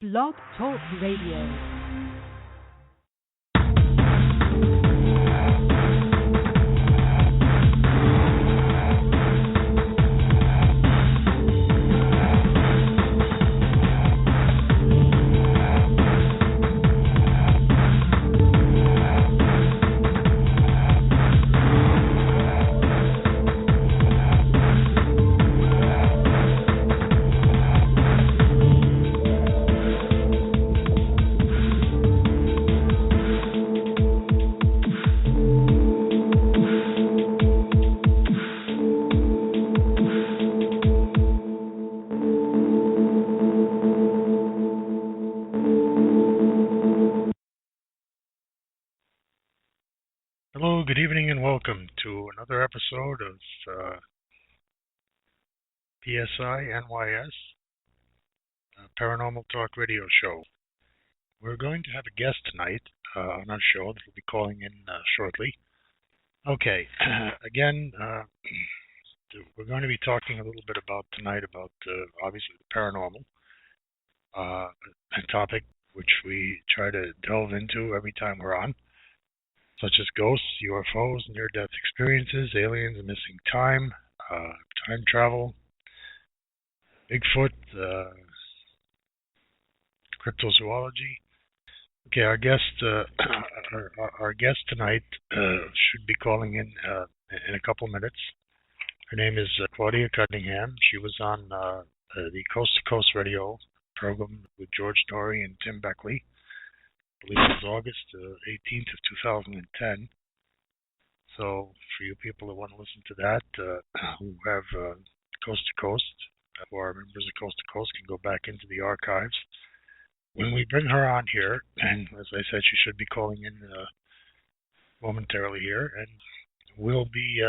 Blog Talk Radio. Hello, good evening, and welcome to another episode of PSINYS Paranormal Talk Radio Show. We're going to have a guest tonight on our show that will be calling in shortly. Okay, again, we're going to be talking a little bit about tonight about obviously the paranormal, a topic which we try to delve into every time we're on, such as ghosts, UFOs, near-death experiences, aliens, missing time, time travel, Bigfoot, cryptozoology. Okay, our guest tonight should be calling in a couple of minutes. Her name is Claudia Cunningham. She was on the Coast to Coast radio program with George Norrie and Tim Beckley. I believe it was August 18th of 2010. So for you people that want to listen to that, who have Coast to Coast, who are members of Coast to Coast, can go back into the archives. When we bring her on here, and as I said, she should be calling in momentarily here, and we'll be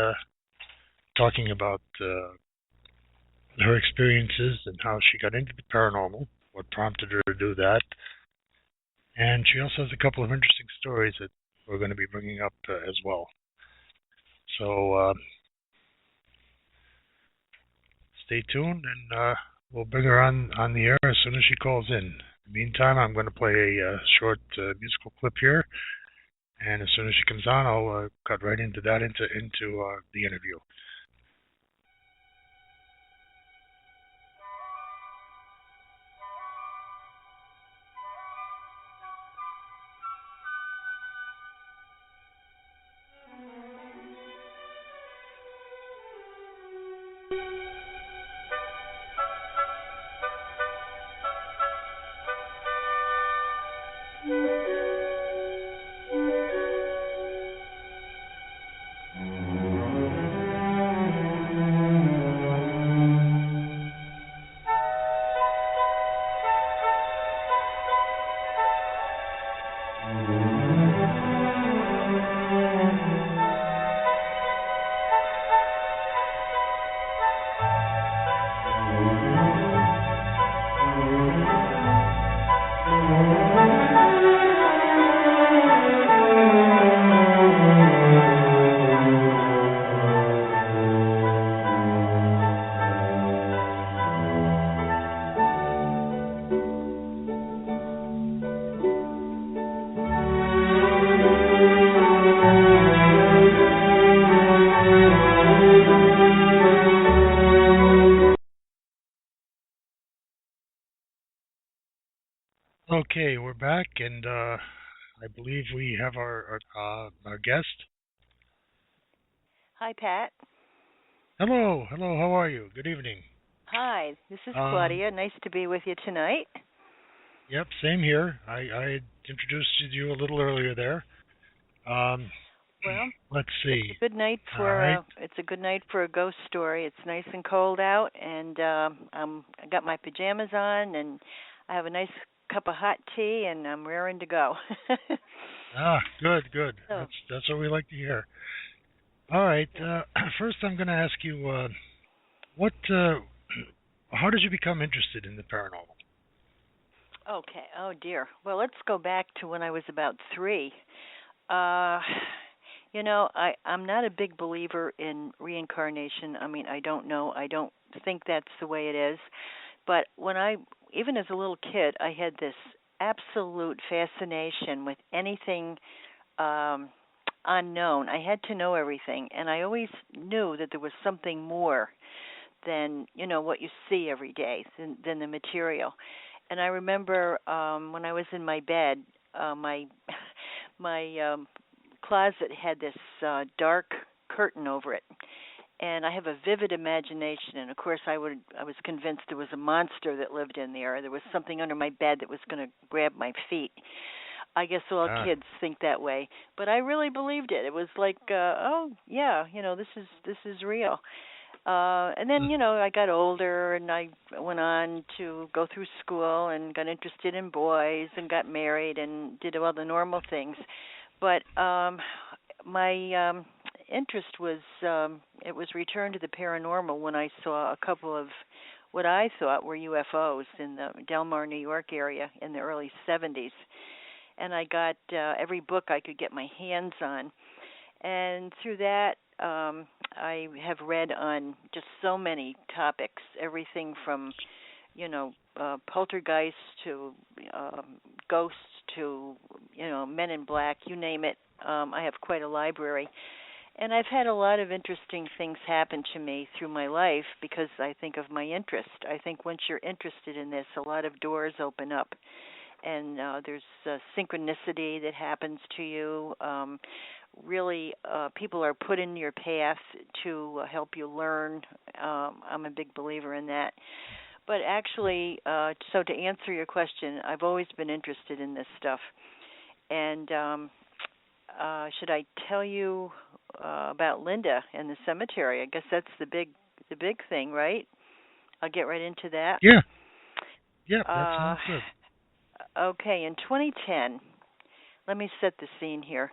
talking about her experiences and how she got into the paranormal, what prompted her to do that. And she also has a couple of interesting stories that we're going to be bringing up as well. So stay tuned, and we'll bring her on the air as soon as she calls in. In the meantime, I'm going to play a short musical clip here, and as soon as she comes on, I'll cut right into that, into the interview. Okay, we're back, and I believe we have our guest. Hi, Pat. Hello, how are you? Good evening. Hi, this is Claudia. Nice to be with you tonight. Yep, same here. I introduced you a little earlier there. Well, let's see. It's a good night for a ghost story. It's nice and cold out, and I got my pajamas on, and I have a nice cup of hot tea, and I'm raring to go. Good. So, That's what we like to hear. All right. First, I'm going to ask you, how did you become interested in the paranormal? okay. Oh dear. Well, let's go back to when I was about 3. I'm not a big believer in reincarnation. I mean, I don't know. I don't think that's the way it is. But when I even as a little kid, I had this absolute fascination with anything unknown. I had to know everything, and I always knew that there was something more than what you see every day, than the material. And I remember when I was in my bed, my my closet had this dark curtain over it, and I have a vivid imagination. And of course, I was convinced there was a monster that lived in there. There was something under my bed that was going to grab my feet. I guess all kids think that way, but I really believed it. It was like, oh yeah, this is real. And then, I got older and I went on to go through school and got interested in boys and got married and did all the normal things. But my interest was, it was returned to the paranormal when I saw a couple of what I thought were UFOs in the Del Mar, New York area in the early 70s. And I got every book I could get my hands on. And through that, I have read on just so many topics, everything from, poltergeists to ghosts to, men in black, you name it. I have quite a library. And I've had a lot of interesting things happen to me through my life because I think of my interest. I think once you're interested in this, a lot of doors open up. And there's synchronicity that happens to you. Really, people are put in your path to help you learn. I'm a big believer in that. But actually, so to answer your question, I've always been interested in this stuff. And should I tell you about Linda and the cemetery? I guess that's the big thing, right? I'll get right into that. Yeah. Yeah, that sounds good. Okay, in 2010, let me set the scene here.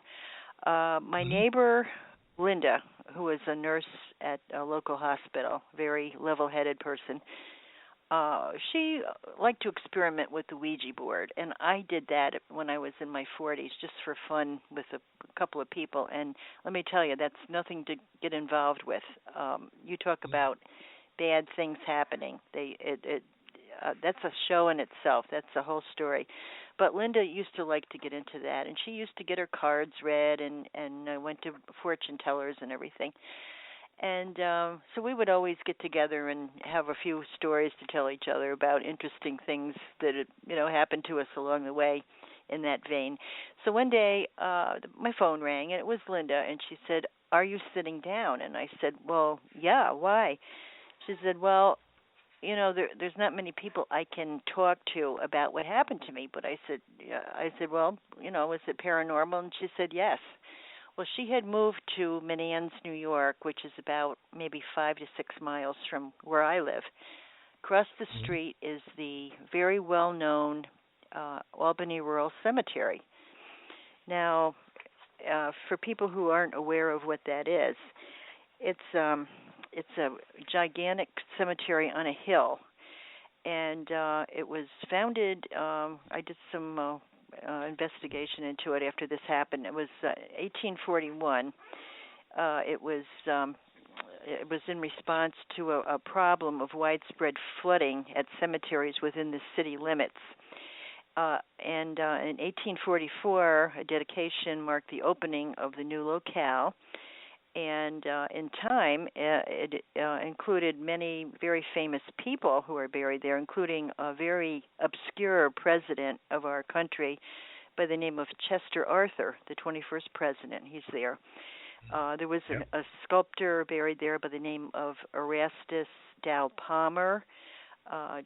My neighbor, Linda, who was a nurse at a local hospital, very level-headed person, she liked to experiment with the Ouija board, and I did that when I was in my 40s just for fun with a couple of people, and let me tell you, that's nothing to get involved with. You talk about bad things happening. That's a show in itself. That's a whole story. But Linda used to like to get into that, and she used to get her cards read and went to fortune tellers and everything. And so we would always get together and have a few stories to tell each other about interesting things that happened to us along the way in that vein. So one day my phone rang, and it was Linda, and she said, "Are you sitting down?" And I said, "Well, yeah, why?" She said, "Well, there's not many people I can talk to about what happened to me." But I said, "Well, is it paranormal?" And she said, "Yes." Well, she had moved to Menands, New York, which is about maybe 5 to 6 miles from where I live. Across the street is the very well-known Albany Rural Cemetery. Now, for people who aren't aware of what that is, it's a gigantic cemetery on a hill, and it was founded. I did some investigation into it after this happened. It was 1841. It was in response to a problem of widespread flooding at cemeteries within the city limits. And in 1844, a dedication marked the opening of the new locale. And in time, it included many very famous people who are buried there, including a very obscure president of our country by the name of Chester Arthur, the 21st president. He's there. There was a sculptor buried there by the name of Erastus Dow Palmer,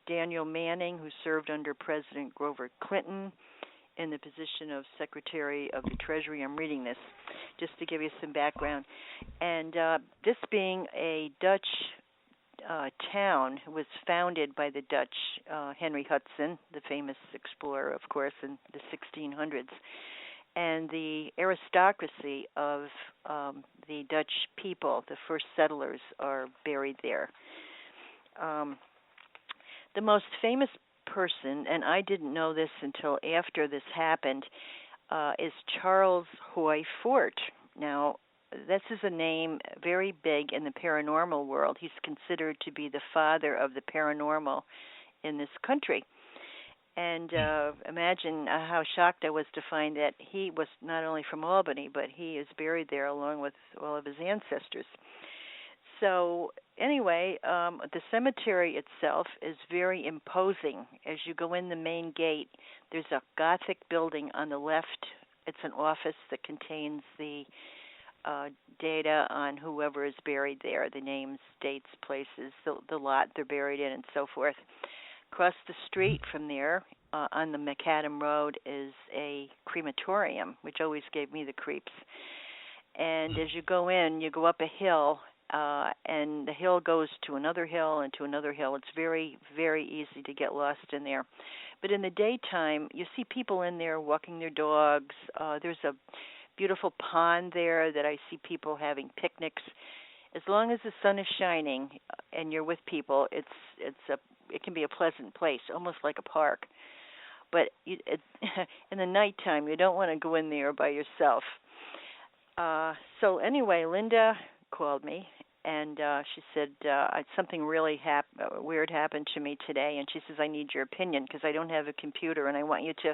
Daniel Manning, who served under President Grover Clinton in the position of Secretary of the Treasury. I'm reading this just to give you some background. And this being a Dutch town, was founded by the Dutch Henry Hudson, the famous explorer, of course, in the 1600s. And the aristocracy of the Dutch people, the first settlers, are buried there. The most famous person, and I didn't know this until after this happened, is Charles Hoy Fort. Now, this is a name very big in the paranormal world. He's considered to be the father of the paranormal in this country. And imagine how shocked I was to find that he was not only from Albany, but he is buried there along with all of his ancestors. So anyway, the cemetery itself is very imposing. As you go in the main gate, there's a Gothic building on the left. It's an office that contains the data on whoever is buried there, the names, dates, places, the lot they're buried in, and so forth. Across the street from there, on the Macadam Road, is a crematorium, which always gave me the creeps. And as you go in, you go up a hill, and the hill goes to another hill and to another hill. It's very, very easy to get lost in there. But in the daytime, you see people in there walking their dogs. There's a beautiful pond there that I see people having picnics. As long as the sun is shining and you're with people, it can be a pleasant place, almost like a park. But in the nighttime, you don't want to go in there by yourself. So anyway, Linda called me, and she said, something really weird happened to me today, and she says, I need your opinion because I don't have a computer, and I want you to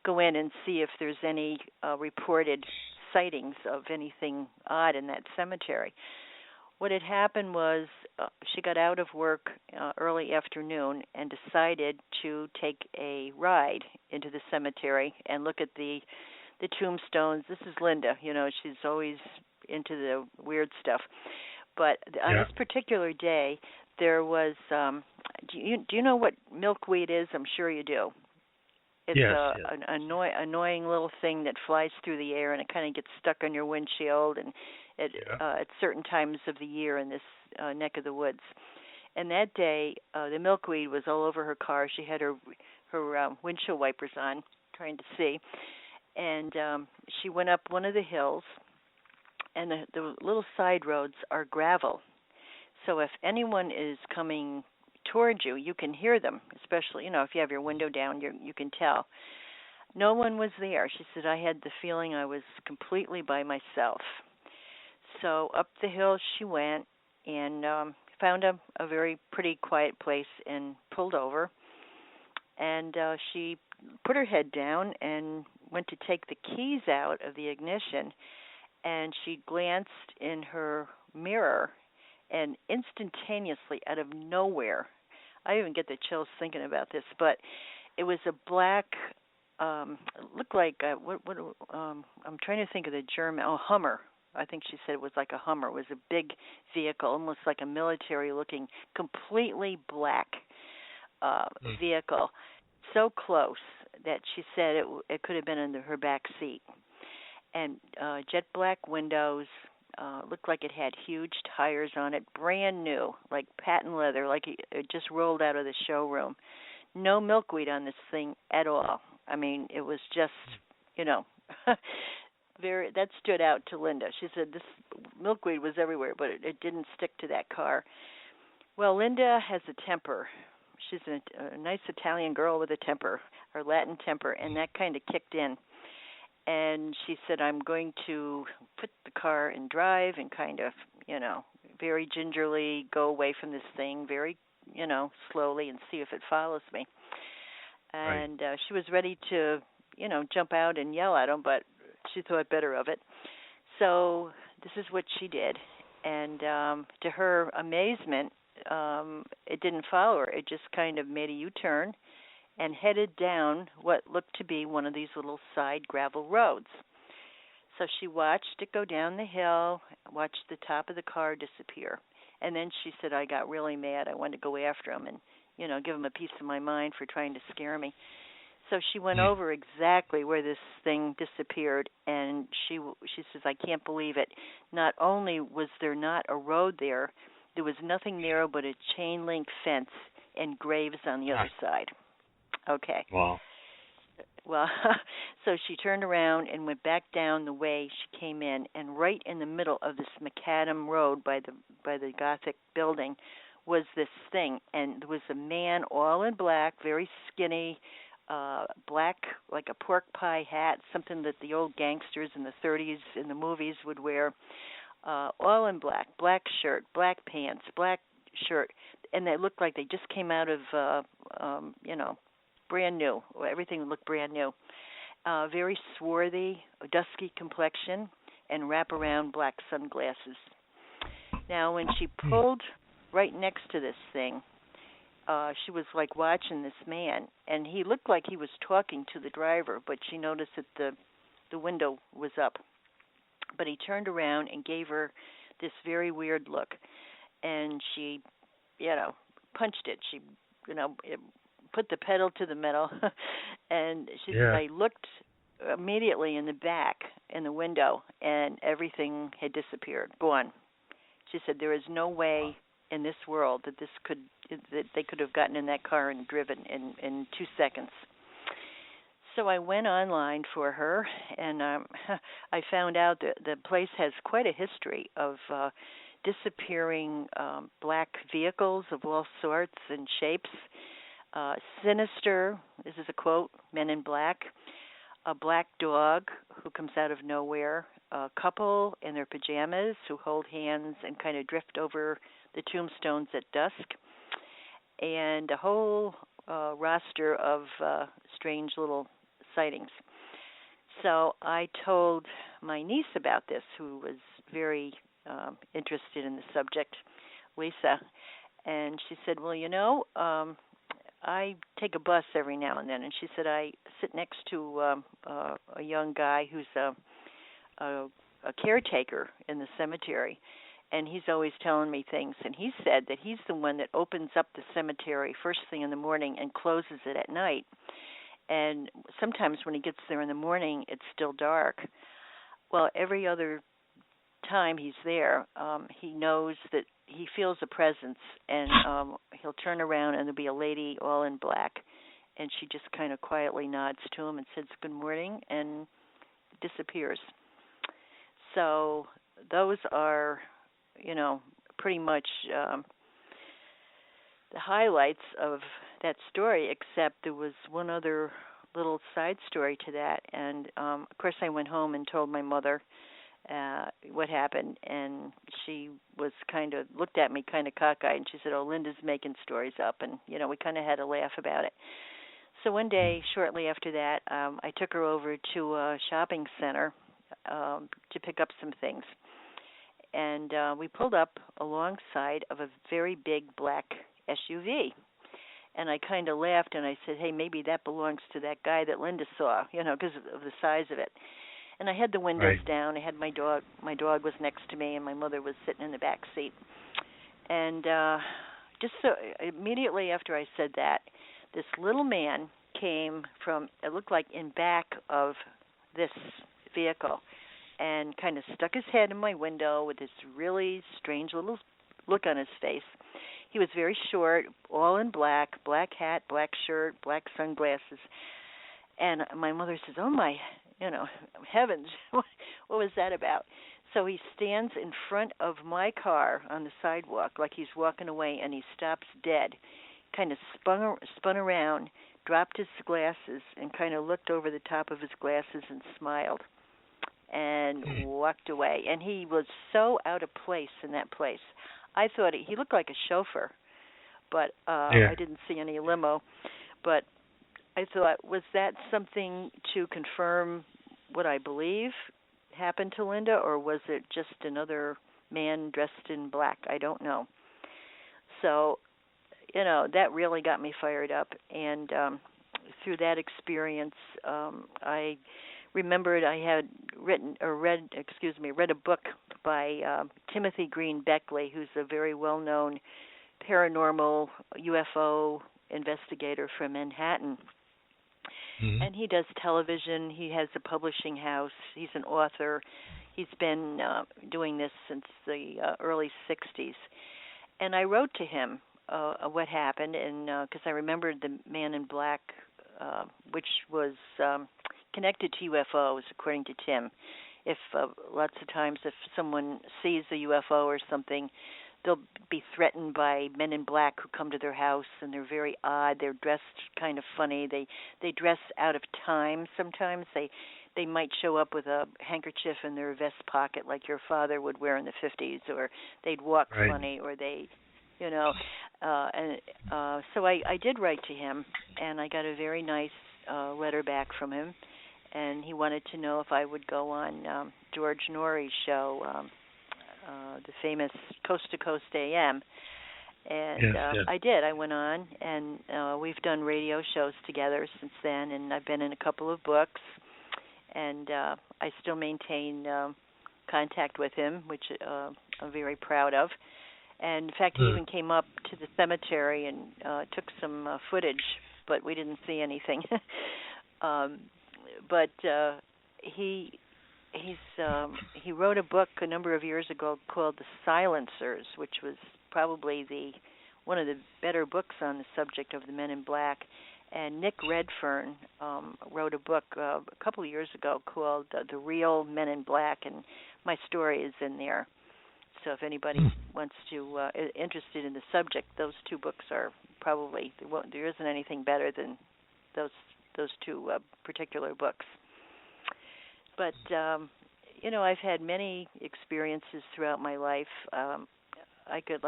go in and see if there's any reported sightings of anything odd in that cemetery. What had happened was she got out of work early afternoon and decided to take a ride into the cemetery and look at the tombstones. This is Linda, she's always into the weird stuff. But on this particular day, there was, do you know what milkweed is? I'm sure you do. It's an annoying little thing that flies through the air, and it kind of gets stuck on your windshield and at certain times of the year in this neck of the woods. And that day, the milkweed was all over her car. She had her windshield wipers on, trying to see. And she went up one of the hills, and the little side roads are gravel. So if anyone is coming towards you, you can hear them, especially, if you have your window down, you can tell. No one was there. She said, I had the feeling I was completely by myself. So up the hill she went and found a very pretty quiet place and pulled over. And she put her head down and went to take the keys out of the ignition, and she glanced in her mirror, and instantaneously, out of nowhere, I even get the chills thinking about this, but it was a black, looked like, I'm trying to think of the German, Hummer. I think she said it was like a Hummer. It was a big vehicle, almost like a military-looking, completely black vehicle, so close that she said it could have been in her back seat. And jet black windows, looked like it had huge tires on it, brand new, like patent leather, like it just rolled out of the showroom. No milkweed on this thing at all. I mean, it was just, that stood out to Linda. She said this milkweed was everywhere, but it didn't stick to that car. Well, Linda has a temper. She's a nice Italian girl with a temper, or Latin temper, and that kind of kicked in. And she said, I'm going to put the car in drive and kind of, very gingerly go away from this thing, very, slowly, and see if it follows me. And she was ready to, jump out and yell at him, but she thought better of it. So this is what she did. And to her amazement, it didn't follow her. It just kind of made a U-turn and headed down what looked to be one of these little side gravel roads. So she watched it go down the hill, watched the top of the car disappear. And then she said, I got really mad. I wanted to go after him and, give him a piece of my mind for trying to scare me. So she went over exactly where this thing disappeared, and she says, I can't believe it. Not only was there not a road there was nothing there but a chain-link fence and graves on the other side. Okay. Wow. Well, so she turned around and went back down the way she came in, and right in the middle of this macadam road by the Gothic building was this thing, and there was a man all in black, very skinny, black, like a pork pie hat, something that the old gangsters in the 30s in the movies would wear, all in black, black shirt, black pants, black shirt, and they looked like they just came out of, brand new. Everything looked brand new. Very swarthy, dusky complexion, and wraparound black sunglasses. Now, when she pulled right next to this thing, she was like watching this man, and he looked like he was talking to the driver, but she noticed that the window was up. But he turned around and gave her this very weird look, and she, punched it. She, put the pedal to the metal, and she said, I looked immediately in the back in the window, and everything had disappeared, gone. She said there is no way in this world that they could have gotten in that car and driven in 2 seconds. So I went online for her, and I found out that the place has quite a history of disappearing black vehicles of all sorts and shapes. Sinister, this is a quote, men in black, a black dog who comes out of nowhere, a couple in their pajamas who hold hands and kind of drift over the tombstones at dusk, and a whole roster of strange little sightings. So I told my niece about this, who was very interested in the subject, Lisa, and she said, well, I take a bus every now and then, and she said I sit next to a young guy who's a caretaker in the cemetery, and he's always telling me things, and he said that he's the one that opens up the cemetery first thing in the morning and closes it at night. And sometimes when he gets there in the morning, it's still dark. Well, every other time he's there, he knows that he feels a presence, and he'll turn around and there'll be a lady all in black, and she just kind of quietly nods to him and says good morning and disappears. So those are, pretty much the highlights of that story, except there was one other little side story to that, and of course I went home and told my mother what happened, and she was looked at me kind of cockeyed, and she said, Linda's making stories up, and we kind of had a laugh about it. So one day shortly after that, I took her over to a shopping center to pick up some things, and we pulled up alongside of a very big black SUV. And I kind of laughed, and I said, hey, maybe that belongs to that guy that Linda saw, because of the size of it. And I had the windows down. I had my dog. My dog was next to me, and my mother was sitting in the back seat. And just so immediately after I said that, this little man came from, it looked like in back of this vehicle, and kind of stuck his head in my window with this really strange little look on his face. He was very short, all in black hat, black shirt, black sunglasses. And my mother says, oh my, heavens, what was that about? So he stands in front of my car on the sidewalk like he's walking away, and he stops dead, kind of spun around, dropped his glasses, and kind of looked over the top of his glasses and smiled and walked away. And he was so out of place in that place. I thought he looked like a chauffeur, but I didn't see any limo. But I thought, was that something to confirm what I believe happened to Linda, or was it just another man dressed in black? I don't know. So, that really got me fired up. And through that experience, I remembered I had read a book by Timothy Green Beckley, who's a very well-known paranormal UFO investigator from Manhattan. Mm-hmm. And he does television. He has a publishing house. He's an author. He's been doing this since the early 60s. And I wrote to him what happened, and because I remembered the man in black, which was connected to UFOs, according to Tim. If lots of times if someone sees a UFO or something, they'll be threatened by men in black who come to their house, and they're very odd. They're dressed kind of funny. They dress out of time sometimes. They might show up with a handkerchief in their vest pocket like your father would wear in the 50s, or they'd walk funny, or they you know. And so I did write to him, and I got a very nice letter back from him, and he wanted to know if I would go on George Norrie's show, the famous Coast to Coast AM. And yes. I did. I went on, and we've done radio shows together since then, and I've been in a couple of books, and I still maintain contact with him, which I'm very proud of. And in fact, he even came up to the cemetery and took some footage, but we didn't see anything. But he wrote a book a number of years ago called The Silencers, which was probably one of the better books on the subject of the Men in Black. And Nick Redfern wrote a book a couple of years ago called The Real Men in Black, and my story is in there. So if anybody wants to interested in the subject, those two books are probably there isn't anything better than those two particular books. But I've had many experiences throughout my life. I could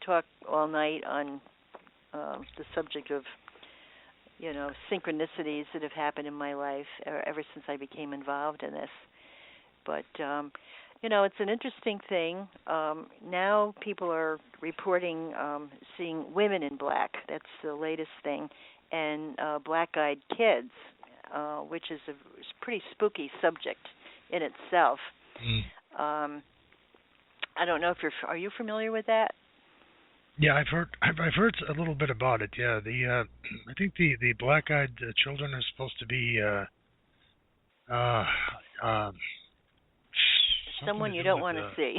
talk all night on the subject of synchronicities that have happened in my life ever since I became involved in this. But it's an interesting thing. Now people are reporting seeing women in black. That's the latest thing, and black-eyed kids, which is a pretty spooky subject in itself. I don't know if are you familiar with that? Yeah, I've heard a little bit about it. Yeah, I think the black-eyed children are supposed to be someone you don't want to see.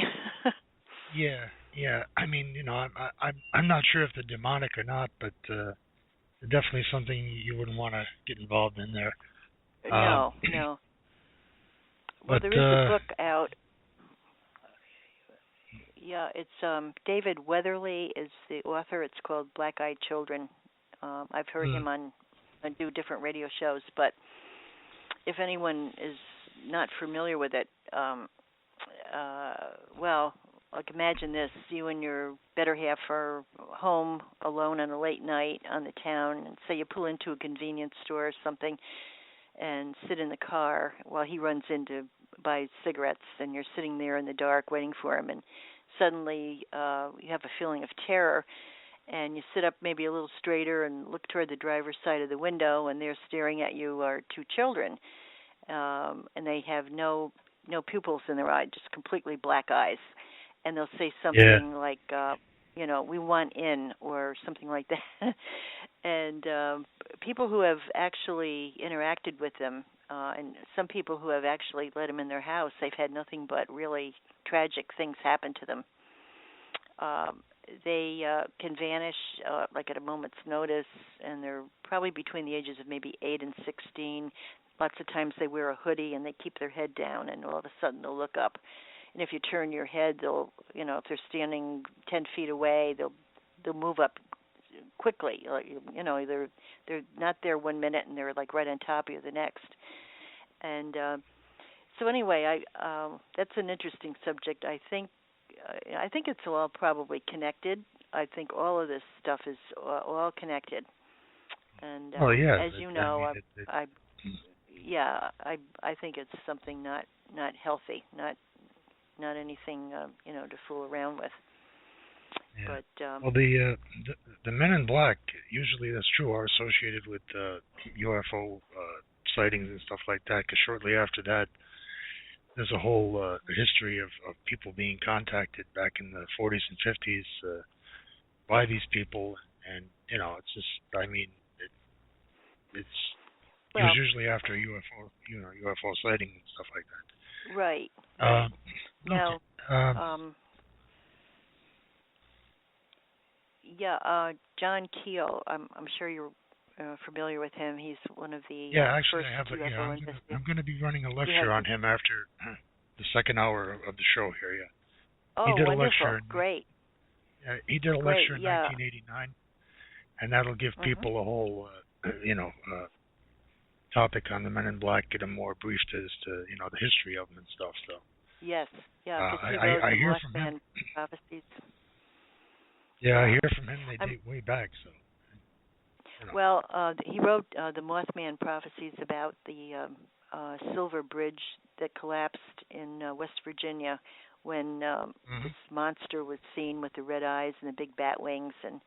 Yeah. I mean, I'm not sure if they're demonic or not, but definitely something you wouldn't want to get involved in there. No. Well, there is a book out. Yeah, it's David Weatherly is the author. It's called Black-Eyed Children. I've heard him on do different radio shows, but if anyone is not familiar with it, imagine this: you and your better half are home alone on a late night on the town, and say you pull into a convenience store or something and sit in the car while he runs in to buy cigarettes, and you're sitting there in the dark waiting for him, and suddenly you have a feeling of terror, and you sit up maybe a little straighter and look toward the driver's side of the window, and there staring at you are two children, and they have no pupils in their eye, just completely black eyes, and they'll say something like, we want in, or something like that. And people who have actually interacted with them, and some people who have actually let them in their house, they've had nothing but really tragic things happen to them. They can vanish like at a moment's notice, and they're probably between the ages of maybe 8 and 16. Lots of times they wear a hoodie and they keep their head down, and all of a sudden they'll look up. And if you turn your head, they'll, if they're standing 10 feet away, they'll move up quickly. They're not there 1 minute and they're like right on top of you the next. And so anyway, that's an interesting subject. I think it's all probably connected. I think all of this stuff is all connected. And as you know, I think it's something not healthy, not anything to fool around with. Yeah. But the Men in Black, usually that's true, are associated with UFO sightings and stuff like that. Because shortly after that, there's a whole history of people being contacted back in the 40s and 50s by these people, and it's just, it was usually after a UFO sighting and stuff like that. Right. Now, John Keel, I'm sure you're familiar with him. He's one of the actually, first I have. UFO I'm going to be running a lecture on him after the second hour of the show here. Yeah. Oh, he did wonderful! A lecture Great. He did a lecture in 1989, and that'll give people a whole, topic on the Men in Black, get them more briefed as to the history of them and stuff. So yes, I hear from him. Prophecies. Yeah, I Yeah. hear from him. They I'm date way back, so you know. Well, he wrote the Mothman prophecies about the Silver Bridge that collapsed in West Virginia when Hmm. this monster was seen with the red eyes and the big bat wings, and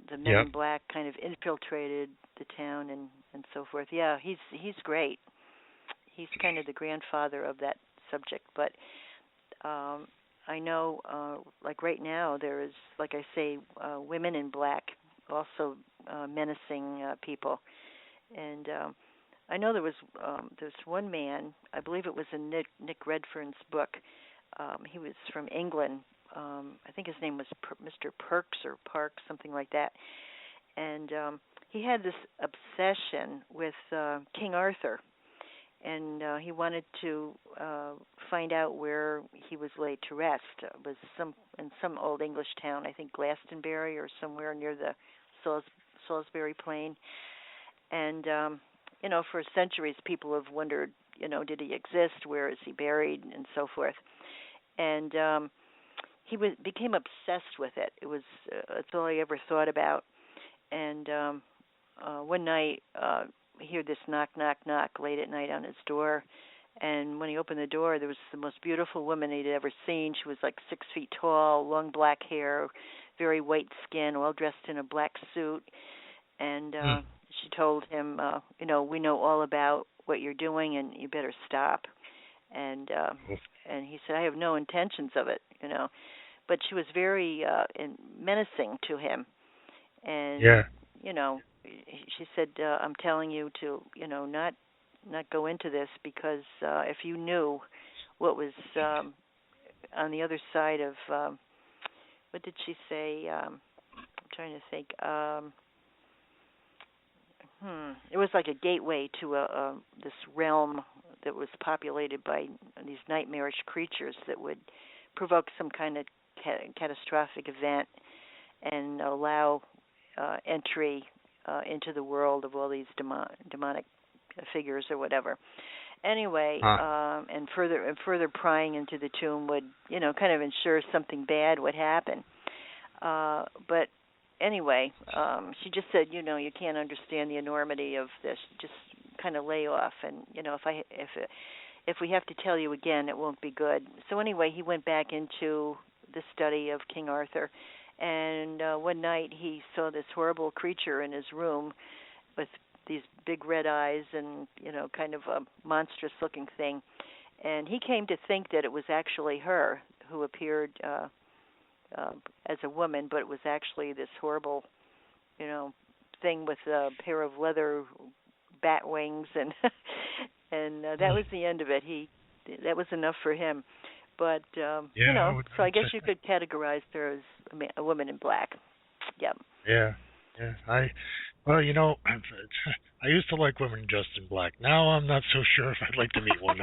the Men Yep. in Black kind of infiltrated the town and so forth. Yeah, he's great. He's kind of the grandfather of that subject, but um, I know, like right now, there is, like I say, women in black also menacing people. And I know there's one man, I believe it was in Nick Redfern's book. He was from England. I think his name was Mr. Perks or Park, something like that. And he had this obsession with King Arthur, and he wanted to find out where he was laid to rest. It was in some old English town, I think Glastonbury or somewhere near the Salisbury Plain. And for centuries, people have wondered, did he exist? Where is he buried? And so forth. And became obsessed with it. It's all he ever thought about. And one night, he heard this knock, knock, knock late at night on his door. And when he opened the door, there was the most beautiful woman he'd ever seen. She was like 6 feet tall, long black hair, very white skin, all dressed in a black suit. And Mm. she told him, we know all about what you're doing, and you better stop. And Oof. and he said, I have no intentions of it. But she was very menacing to him. And Yeah. she said, I'm telling you to not go into this, because if you knew what was on the other side of what did she say, I'm trying to think, it was like a gateway to this realm that was populated by these nightmarish creatures that would provoke some kind of catastrophic event and allow entry into the world of all these demonic figures or whatever. Anyway, Huh. and further prying into the tomb would, kind of ensure something bad would happen. But anyway, she just said, you can't understand the enormity of this. Just kind of lay off, and if we have to tell you again, it won't be good. So anyway, he went back into the study of King Arthur, and one night he saw this horrible creature in his room with these big red eyes and kind of a monstrous looking thing, and he came to think that it was actually her who appeared as a woman, but it was actually this horrible thing with a pair of leather bat wings, and and that was the end of it. That was enough for him. But Yeah, so I guess say you that. could categorize her as a woman in black. Yep. Yeah. Yeah. Well, I used to like women dressed in black. Now I'm not so sure if I'd like to meet one.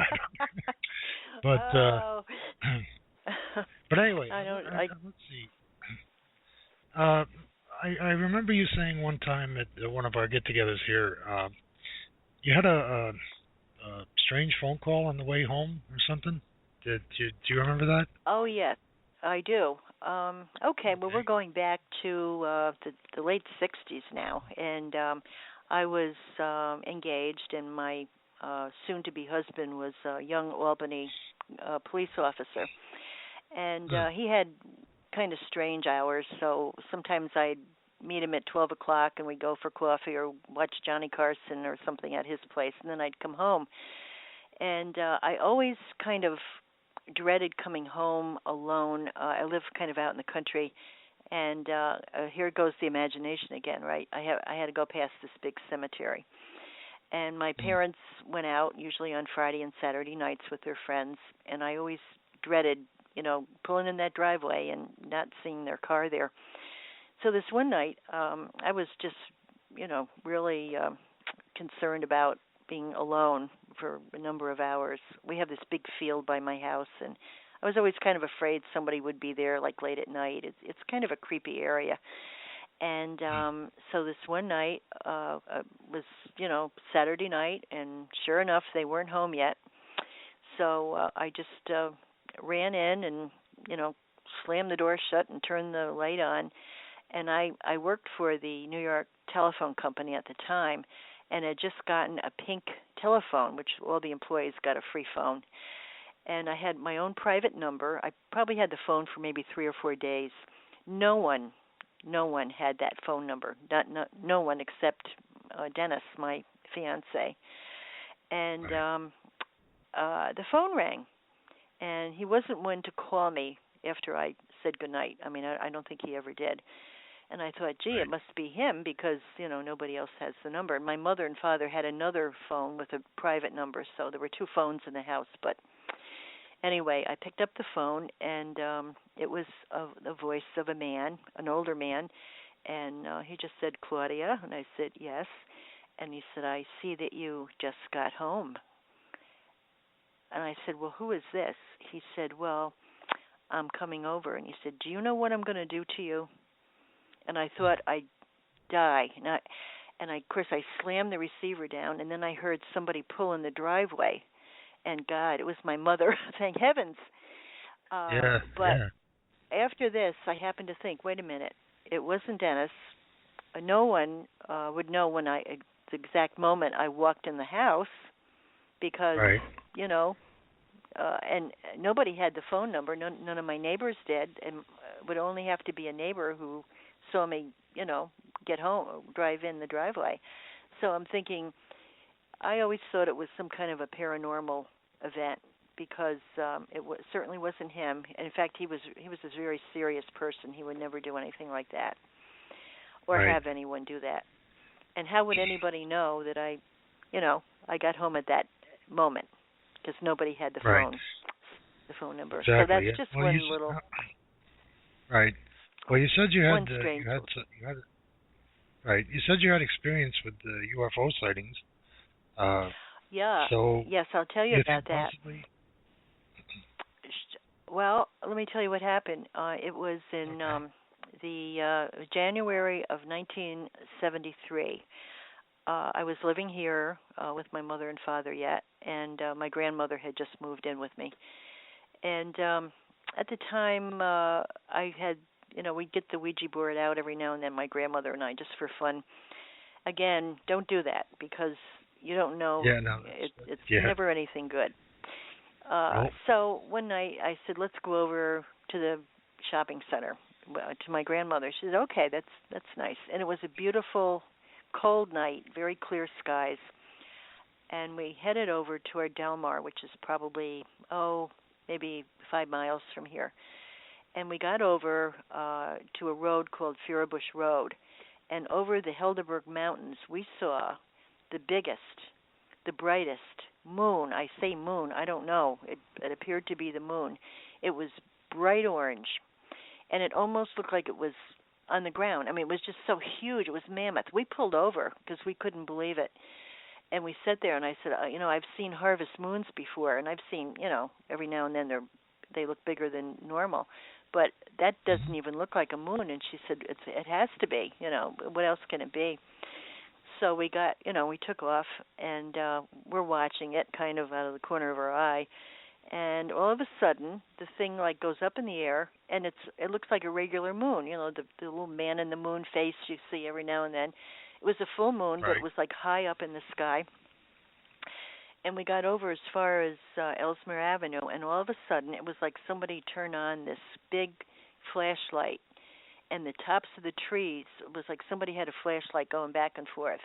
But Oh. but anyway, I don't. I let's see. Uh, I remember you saying one time at one of our get-togethers here, you had a strange phone call on the way home or something. Do you remember that? Oh yes, I do. Okay, well we're Okay. going back to the late '60s now, and I was engaged, and my soon-to-be husband was a young Albany police officer, and Hmm. he had kind of strange hours. So sometimes I'd meet him at 12 o'clock, and we'd go for coffee or watch Johnny Carson or something at his place, and then I'd come home. And I always kind of dreaded coming home alone. I live kind of out in the country, and here goes the imagination again, right? I had to go past this big cemetery, and my Hmm. parents went out usually on Friday and Saturday nights with their friends, and I always dreaded, pulling in that driveway and not seeing their car there. So this one night, I was just, really concerned about being alone for a number of hours. We have this big field by my house, and I was always kind of afraid somebody would be there, like late at night. It's kind of a creepy area. And Hmm. so this one night was, Saturday night, and sure enough, they weren't home yet. So I just ran in and, slammed the door shut and turned the light on. And I worked for the New York telephone company at the time, and had just gotten a pink telephone, which all the employees got a free phone. And I had my own private number. I probably had the phone for maybe 3 or 4 days. No one had that phone number. No one except Dennis, my fiance. And the phone rang, and he wasn't one to call me after I said goodnight. I mean, I don't think he ever did. And I thought, gee, it must be him because, nobody else has the number. And my mother and father had another phone with a private number, so there were 2 phones in the house. But anyway, I picked up the phone, and it was the voice of a man, an older man, and he just said, Claudia, and I said, yes. And he said, I see that you just got home. And I said, well, who is this? He said, well, I'm coming over. And he said, do you know what I'm going to do to you? And I thought I'd die. And of course, I slammed the receiver down, and then I heard somebody pull in the driveway. And God, it was my mother. Thank heavens. But after this, I happened to think, wait a minute, it wasn't Dennis. No one would know when the exact moment I walked in the house because, and nobody had the phone number. None of my neighbors did, and it would only have to be a neighbor who saw me, get home, drive in the driveway. So I'm thinking, I always thought it was some kind of a paranormal event because it certainly wasn't him. And in fact, he was a very serious person. He would never do anything like that or have anyone do that. And how would anybody know that I got home at that moment because nobody had the phone number. Exactly, so that's just one little. Right. Well, you said you had You said you had experience with the UFO sightings. So yes, I'll tell you about that. Well, let me tell you what happened. It was in the January of 1973. I was living here with my mother and father yet, and my grandmother had just moved in with me. And at the time, I had, we'd get the Ouija board out every now and then, my grandmother and I, just for fun. Again, don't do that because you don't know. It's never anything good. So one night I said, let's go over to the shopping center to my grandmother. She said, okay, that's nice. And it was a beautiful, cold night, very clear skies. And we headed over to our Del Mar, which is probably, maybe 5 miles from here. And we got over to a road called Firabush Road. And over the Helderberg Mountains, we saw the biggest, the brightest moon. I say moon, I don't know. It appeared to be the moon. It was bright orange, and it almost looked like it was on the ground. I mean, it was just so huge. It was mammoth. We pulled over because we couldn't believe it. And we sat there, and I said, I've seen harvest moons before, and I've seen, every now and then they look bigger than normal. But that doesn't even look like a moon. And she said, it has to be. What else can it be? So we got, we took off, and we're watching it kind of out of the corner of our eye. And all of a sudden, the thing goes up in the air, and it looks like a regular moon. The little man in the moon face you see every now and then. It was a full moon, but it was high up in the sky. And we got over as far as Ellesmere Avenue, and all of a sudden, it was like somebody turned on this big flashlight. And the tops of the trees, it was like somebody had a flashlight going back and forth.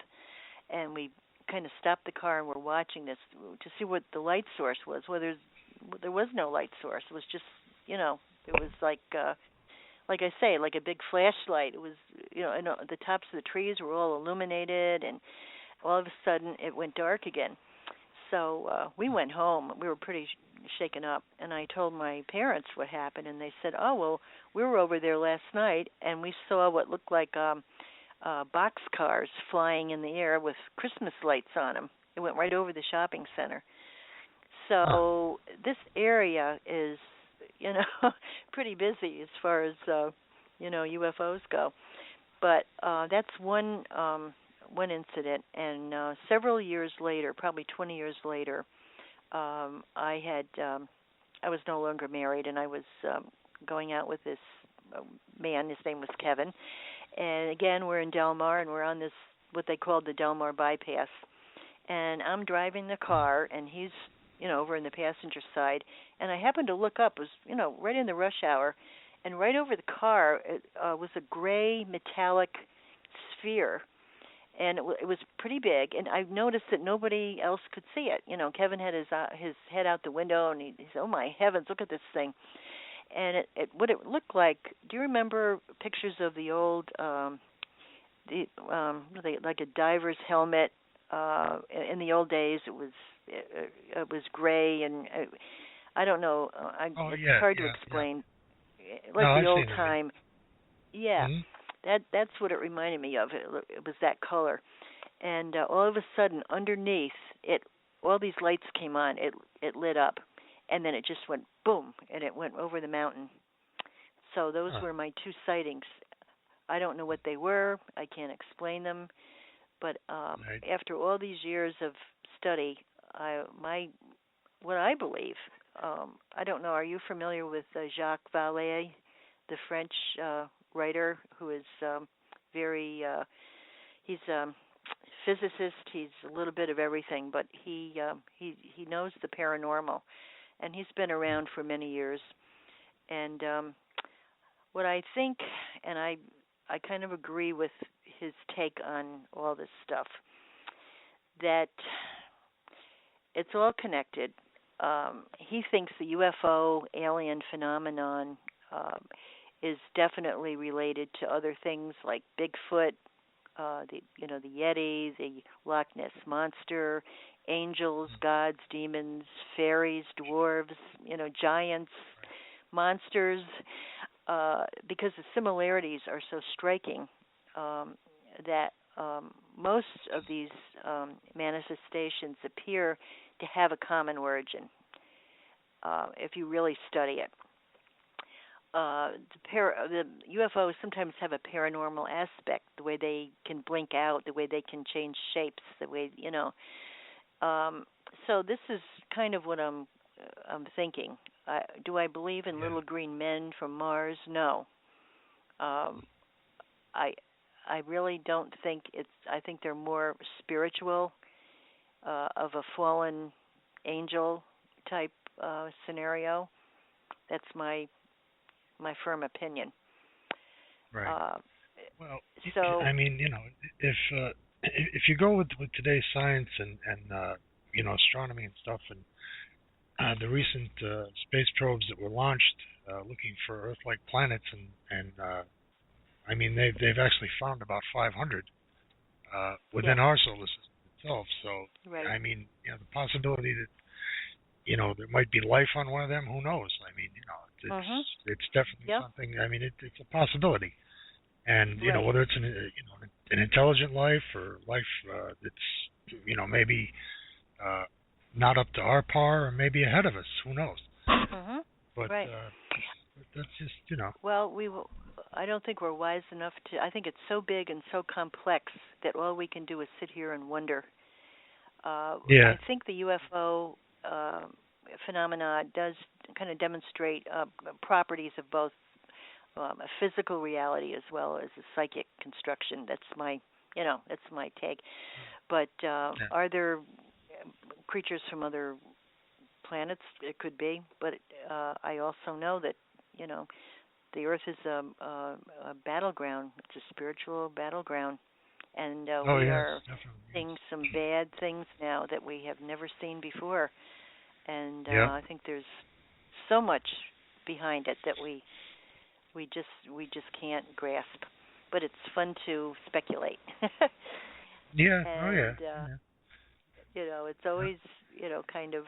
And we kind of stopped the car and we're watching this to see what the light source was. Well, there was no light source. It was just, it was like I say, like a big flashlight. It was, and the tops of the trees were all illuminated, and all of a sudden it went dark again. So we went home. We were pretty shaken up, and I told my parents what happened, and they said, oh, well, we were over there last night, and we saw what looked like boxcars flying in the air with Christmas lights on them. It went right over the shopping center. So this area is, pretty busy as far as, UFOs go. But that's one incident, and several years later, probably 20 years later, I was no longer married, and I was going out with this man. His name was Kevin. And again, we're in Del Mar, and we're on this, what they called the Del Mar bypass. And I'm driving the car, and he's, over in the passenger side. And I happened to look up. It was, right in the rush hour. And right over the car was a gray metallic sphere. And it was pretty big. And I noticed that nobody else could see it. Kevin had his head out the window, and he said, "Oh, my heavens, look at this thing." And what it looked like, do you remember pictures of the old, like a diver's helmet? In the old days, it was gray, and I don't know. It's hard to explain. Yeah. Like the I've old seen time. It. Yeah, Mm-hmm. that's what it reminded me of. It was that color, and all of a sudden, underneath it, all these lights came on. It lit up. And then it just went boom, and it went over the mountain. So those were my two sightings. I don't know what they were. I can't explain them. But after all these years of study, what I believe, I don't know, are you familiar with Jacques Vallée, the French writer who is he's a physicist, he's a little bit of everything, but he knows the paranormal. And he's been around for many years. And what I think, and I kind of agree with his take on all this stuff, that it's all connected. He thinks the UFO alien phenomenon is definitely related to other things like Bigfoot, the Yeti, the Loch Ness Monster, angels, gods, demons, fairies, dwarves, giants, monsters, because the similarities are so striking that most of these manifestations appear to have a common origin if you really study it. The UFOs sometimes have a paranormal aspect, the way they can blink out, the way they can change shapes, the way, so this is kind of what I'm thinking. Do I believe in little green men from Mars? No. I really don't think I think they're more spiritual, of a fallen angel type scenario. That's my firm opinion. Right. Well, so I mean, if you go with today's science and astronomy and stuff, and the recent space probes that were launched looking for Earth-like planets, and I mean they've actually found about 500 within our solar system itself. So right. I mean, the possibility that there might be life on one of them. Who knows? I mean, it's definitely something. I mean, it's a possibility. And whether it's an intelligent life or life that's maybe not up to our par or maybe ahead of us, who knows? But right. That's just Well, I don't think we're wise enough to. I think it's so big and so complex that all we can do is sit here and wonder. I think the UFO phenomena does kind of demonstrate properties of both a physical reality as well as a psychic construction. That's my take. But are there creatures from other planets? It could be. But I also know that the Earth is a battleground. It's a spiritual battleground, and we are seeing some bad things now that we have never seen before. And I think there's so much behind it that we just can't grasp. But it's fun to speculate. And, it's always kind of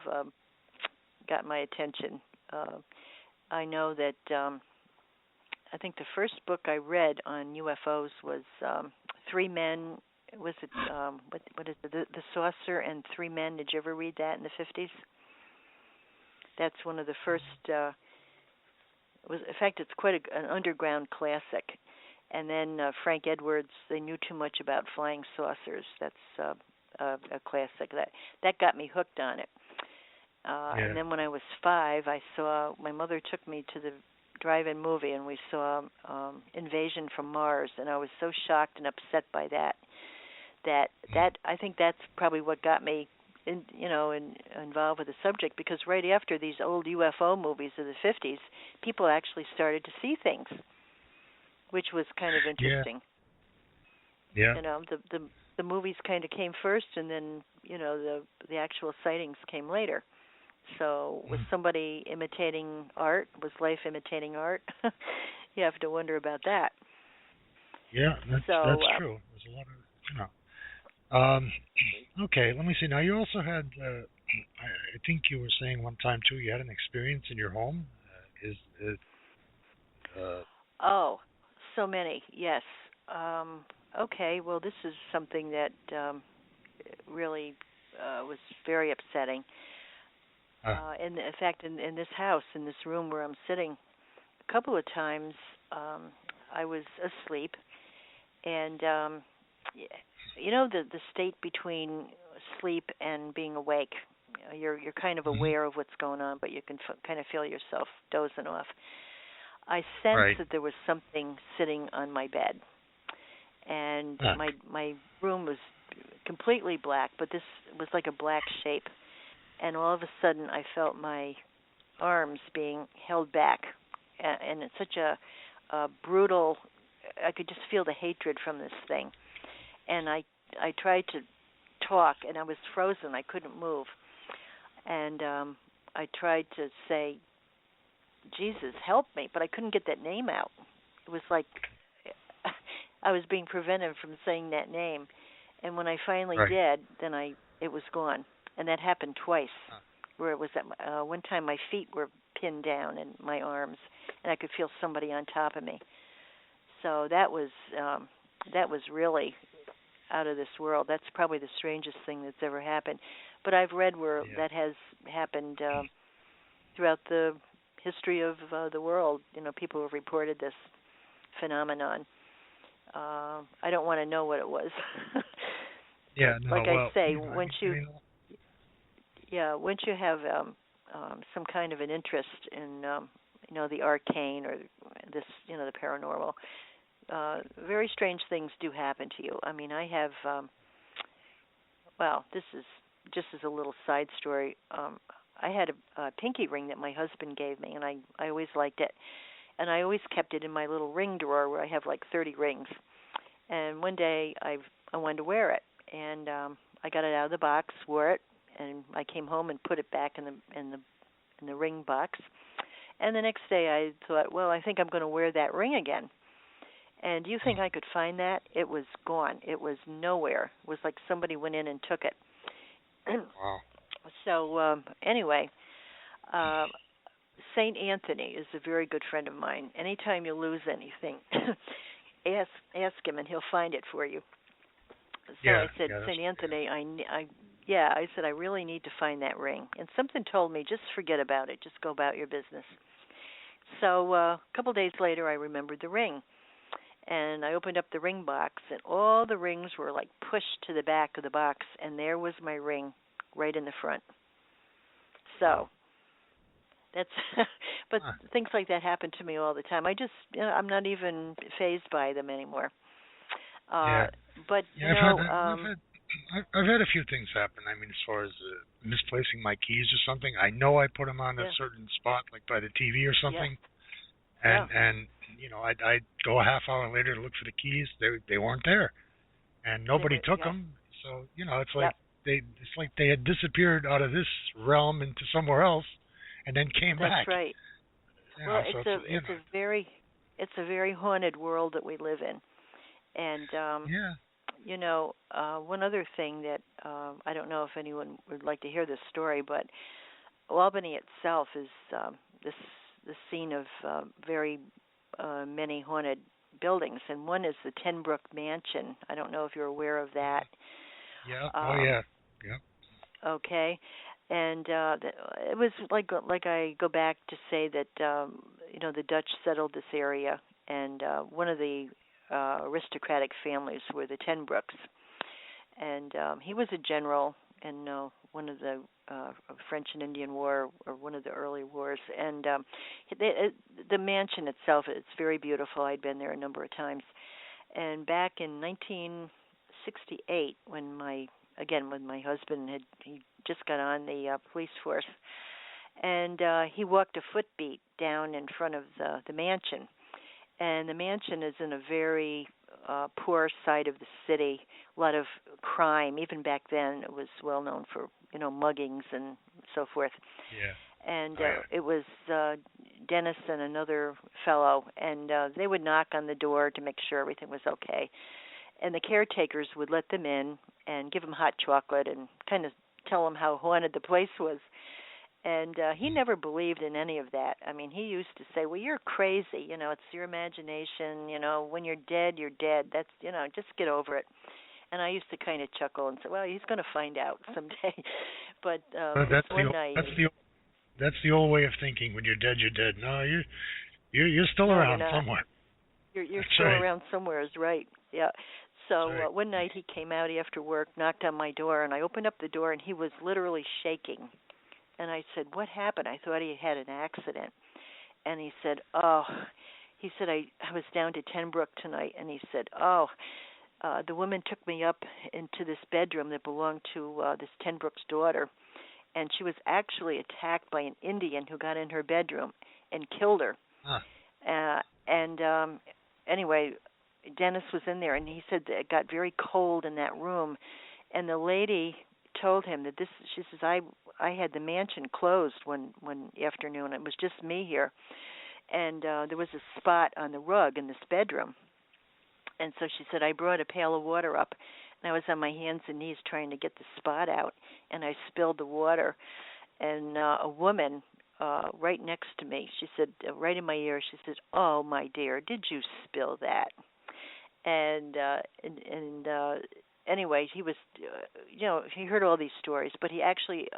got my attention. I know that I think the first book I read on UFOs was Three Men. Was it what is it? The Saucer and Three Men? Did you ever read that in the 50s? That's one of the first. In fact, it's quite an underground classic. And then Frank Edwards, They Knew Too Much About Flying Saucers. That's a classic. That got me hooked on it. And then when I was 5, my mother took me to the drive-in movie, and we saw Invasion from Mars, and I was so shocked and upset by that. That I think that's probably what got me involved with the subject, because right after these old UFO movies of the 50s, people actually started to see things, which was kind of interesting. Yeah. The movies kind of came first, and then the actual sightings came later. So was somebody imitating art? Was life imitating art? You have to wonder about that. Yeah, that's true. There's a lot of okay, let me see. Now you also had, I think you were saying one time too, you had an experience in your home. Oh, so many. Yes. Okay. Well, this is something that really was very upsetting. In fact, in this house, in this room where I'm sitting, a couple of times I was asleep, and the state between sleep and being awake. You're kind of aware of what's going on, but you can kind of feel yourself dozing off. I sensed that there was something sitting on my bed, and my room was completely black, but this was like a black shape. And all of a sudden, I felt my arms being held back, and it's such a brutal. I could just feel the hatred from this thing, and I tried to talk, and I was frozen. I couldn't move, and I tried to say, "Jesus, help me," but I couldn't get that name out. It was like I was being prevented from saying that name, and when I finally did, then it was gone. And that happened twice, where it was one time my feet were pinned down and my arms, and I could feel somebody on top of me. So that was really out of this world. That's probably the strangest thing that's ever happened. But I've read where that has happened throughout the history of the world. People have reported this phenomenon. I don't want to know what it was. I say, once you have some kind of an interest in the arcane or this the paranormal, very strange things do happen to you. I mean, I have this is just as a little side story. I had a pinky ring that my husband gave me, and I always liked it, and I always kept it in my little ring drawer where I have like 30 rings. And one day I wanted to wear it, and I got it out of the box, wore it, and I came home and put it back in the ring box. And the next day I thought, well, I think I'm going to wear that ring again. And do you think I could find that? It was gone. It was nowhere. It was like somebody went in and took it. Wow. So anyway, St. Anthony is a very good friend of mine. Anytime you lose anything, ask him and he'll find it for you. So I said, St. Anthony, I said, I really need to find that ring. And something told me, just forget about it. Just go about your business. So a couple days later, I remembered the ring. And I opened up the ring box, and all the rings were like pushed to the back of the box, and there was my ring right in the front. So that's, but things like that happen to me all the time. I'm not even fazed by them anymore. But I've had a few things happen. I mean, as far as misplacing my keys or something, I know I put them on a certain spot, like by the TV or something, and I'd go a half hour later to look for the keys. They weren't there, and nobody took them. So it's like they had disappeared out of this realm into somewhere else, and then came back. That's right. Well, it's a very haunted world that we live in, and one other thing that I don't know if anyone would like to hear this story, but Albany itself is the scene of very many haunted buildings, and one is the Tenbrook Mansion. I don't know if you're aware of that. Yeah. Okay, and it was like I go back to say that the Dutch settled this area, and one of the aristocratic families were the Tenbrooks, and he was a general, in one of the French and Indian War, or one of the early wars. And the mansion itself, it's very beautiful. I'd been there a number of times. And back in 1968, when my husband he just got on the police force, and he walked a footbeat down in front of the mansion. And the mansion is in a very poor side of the city. A lot of crime. Even back then, it was well known for muggings and so forth. Yeah. And it was Dennis and another fellow, and they would knock on the door to make sure everything was okay. And the caretakers would let them in and give them hot chocolate and kind of tell them how haunted the place was. And he never believed in any of that. I mean, he used to say, well, you're crazy. It's your imagination. When you're dead, you're dead. That's, just get over it. And I used to kind of chuckle and say, well, he's going to find out someday. But one night... That's the old way of thinking. When you're dead, you're dead. No, you're still around somewhere. You're still around somewhere is right. Yeah. So one night he came out after work, knocked on my door, and I opened up the door, and he was literally shaking. And I said, what happened? I thought he had an accident. And he said, I was down to Tenbrook tonight. And he said, the woman took me up into this bedroom that belonged to this Tenbrook's daughter. And she was actually attacked by an Indian who got in her bedroom and killed her. Huh. Anyway, Dennis was in there, and he said that it got very cold in that room. And the lady told him that she says, I had the mansion closed one afternoon. It was just me here. And there was a spot on the rug in this bedroom. And so she said, I brought a pail of water up. And I was on my hands and knees trying to get the spot out. And I spilled the water. And a woman right next to me, she said, right in my ear, she said, oh, my dear, did you spill that? And anyway, he was, he heard all these stories, but he actually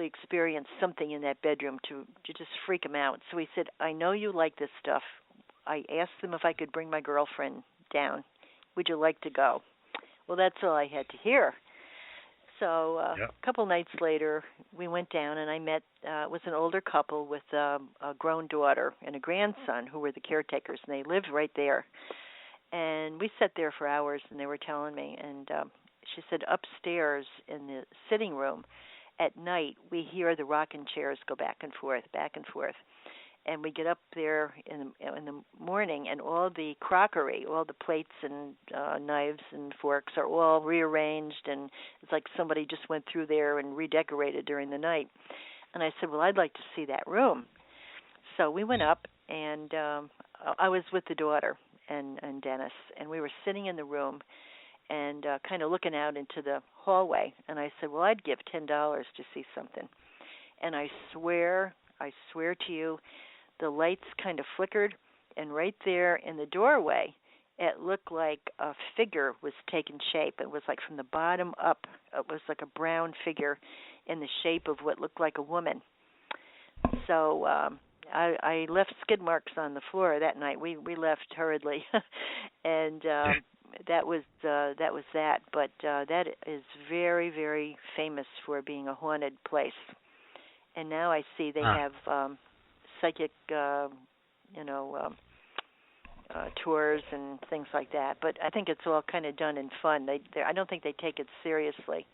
experienced something in that bedroom to just freak him out. So he said, I know you like this stuff. I asked them if I could bring my girlfriend down. Would you like to go? Well, that's all I had to hear. So a couple nights later, we went down, and I met, it was an older couple with a grown daughter and a grandson who were the caretakers, and they lived right there. And we sat there for hours, and they were telling me, and she said upstairs in the sitting room at night, we hear the rocking chairs go back and forth. And we get up there in the morning, and all the crockery, all the plates and knives and forks are all rearranged, and it's like somebody just went through there and redecorated during the night. And I said, well, I'd like to see that room. So we went up, and I was with the daughter and Dennis, and we were sitting in the room and kind of looking out into the hallway. And I said, well, I'd give $10 to see something. And I swear to you, the lights kind of flickered, and right there in the doorway, it looked like a figure was taking shape. It was like from the bottom up. It was like a brown figure in the shape of what looked like a woman. So I left skid marks on the floor that night. We left hurriedly, and that was that. But that is very, very famous for being a haunted place. And now I see they have psychic, tours and things like that. But I think it's all kind of done in fun. I don't think they take it seriously.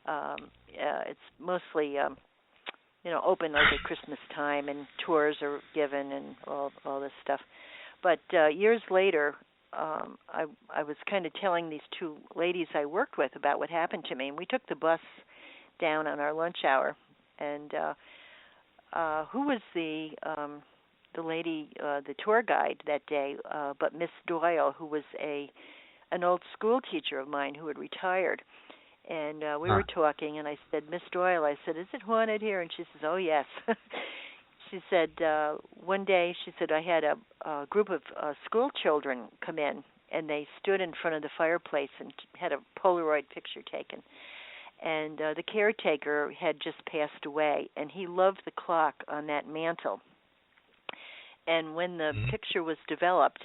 It's mostly, open like at Christmas time, and tours are given and all this stuff. But years later, I was kind of telling these two ladies I worked with about what happened to me, and we took the bus down on our lunch hour. And who was the lady, the tour guide that day, but Miss Doyle, who was an old school teacher of mine who had retired. And we were talking, and I said, Miss Doyle, I said, is it haunted here? And she says, oh, yes. She said, one day, she said, I had a group of school children come in, and they stood in front of the fireplace and had a Polaroid picture taken. And the caretaker had just passed away, and he loved the clock on that mantle. And when the picture was developed,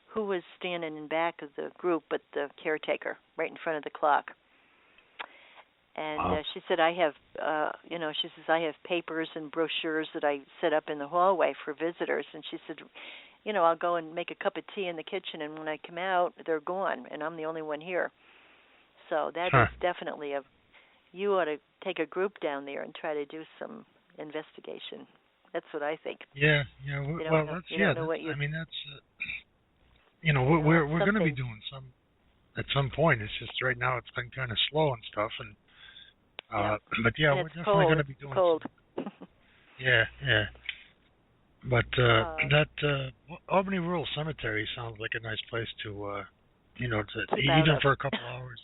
who was standing in back of the group but the caretaker, right in front of the clock? And Wow. she said, I have, she says, I have papers and brochures that I set up in the hallway for visitors. And she said, I'll go and make a cup of tea in the kitchen, and when I come out, they're gone, and I'm the only one here. So that Huh. is definitely you ought to take a group down there and try to do some investigation. That's what I think. Yeah. Well, What I mean, that's. We're going to be something. doing some at some point. It's just right now it's been kind of slow and stuff, and but yeah, And we're it's definitely cold. going to be doing Cold. some. Yeah. But that Albany Rural Cemetery sounds like a nice place to, to Keep out even of. for a couple hours.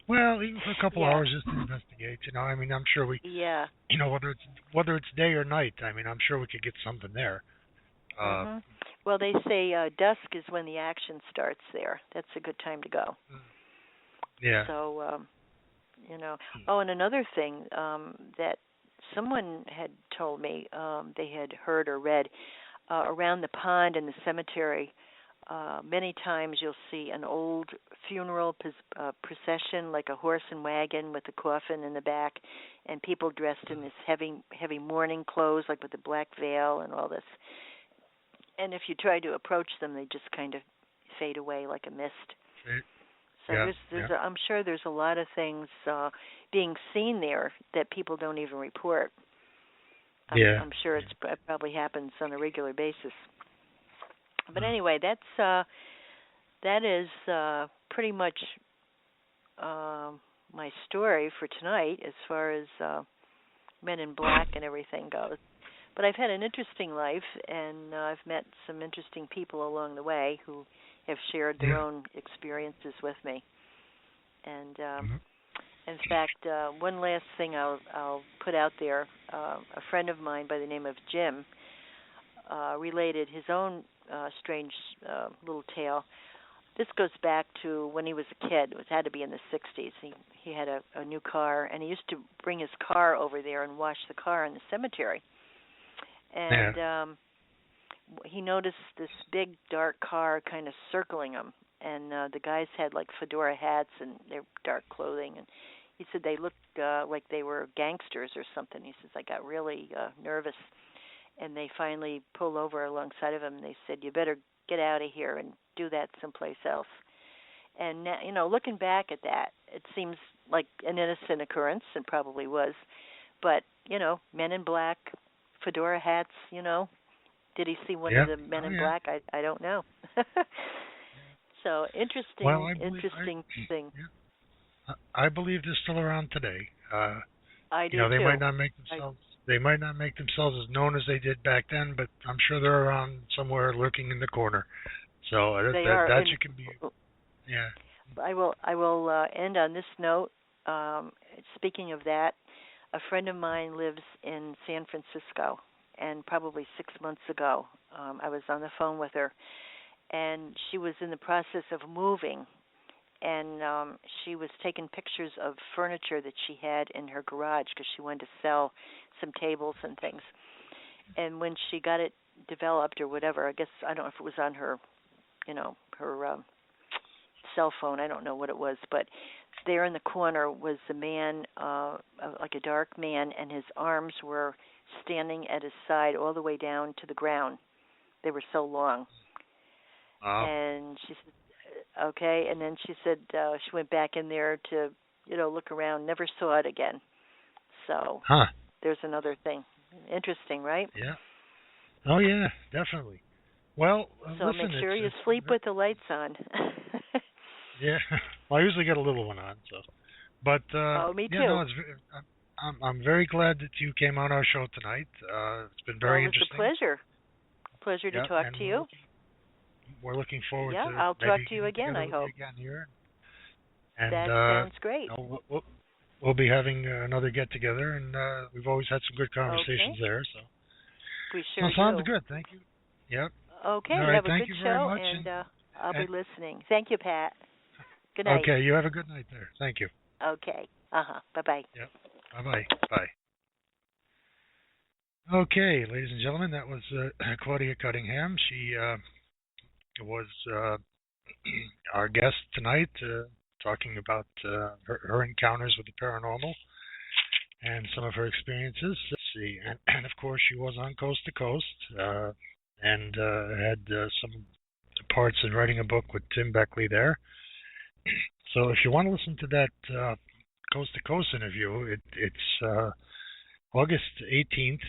Well, even for a couple Yeah. hours just to investigate. I mean, I'm sure we, Yeah. whether it's day or night. I mean, I'm sure we could get something there. Mhm. Well, they say dusk is when the action starts there. That's a good time to go. Yeah. So, Oh, and another thing that someone had told me they had heard or read around the pond in the cemetery. Many times you'll see an old funeral procession, like a horse and wagon with a coffin in the back, and people dressed in this heavy mourning clothes, like with a black veil and all this. And if you try to approach them, they just kind of fade away like a mist. So I'm sure there's a lot of things being seen there that people don't even report. I'm sure it probably happens on a regular basis. But anyway, that is pretty much my story for tonight as far as Men in Black and everything goes. But I've had an interesting life, and I've met some interesting people along the way who have shared their own experiences with me. And in fact, one last thing I'll put out there, a friend of mine by the name of Jim related his own strange little tale. This goes back to when he was a kid. It had to be in the 60s. He had a new car, and he used to bring his car over there and wash the car in the cemetery. And he noticed this big, dark car kind of circling him. And the guys had, like, fedora hats and their dark clothing. And he said they looked like they were gangsters or something. He says, I got really nervous. And they finally pulled over alongside of him, and they said, you better get out of here and do that someplace else. And, looking back at that, it seems like an innocent occurrence, and probably was. But, Men in Black, fedora hats, did he see one of the Men in Black? I don't know. So, interesting thing. Yeah. I believe they're still around today. I do they too. might not make themselves. They might not make themselves as known as they did back then, but I'm sure they're around somewhere lurking in the corner. So that you can be. Yeah. I will end on this note. Speaking of that, a friend of mine lives in San Francisco, and probably 6 months ago, I was on the phone with her, and she was in the process of moving, and she was taking pictures of furniture that she had in her garage because she wanted to sell some tables and things. And when she got it developed or whatever, I don't know if it was on her, her cell phone. I don't know what it was, but there in the corner was a man, like a dark man, and his arms were standing at his side all the way down to the ground. They were so long. Oh. And she said, okay. And then she said she went back in there to, look around, never saw it again. So there's another thing. Interesting, right? Yeah. Oh, yeah, definitely. Well, so listen, make sure you sleep with the lights on. Yeah. Well, I usually get a little one on, so. But me too. Yeah, no, I'm very glad that you came on our show tonight. It's been very interesting. It was a pleasure to talk to you. We're looking forward to. Yeah, I'll talk to you again. I hope. Again here. And that sounds great. We'll be having another get together, and we've always had some good conversations there. So we sure do. Sounds good. Thank you. Yep. Okay. All right, have a thank good you show, very much, and I'll be listening. Thank you, Pat. Good night. Okay. You have a good night there. Thank you. Okay. Bye-bye. Yep. Bye-bye. Bye. Okay, ladies and gentlemen, that was Claudia Cunningham. She was our guest tonight, talking about her encounters with the paranormal and some of her experiences. Let's see, and of course she was on Coast to Coast and had some parts in writing a book with Tim Beckley there. So if you want to listen to that Coast to Coast interview, it's August 18th,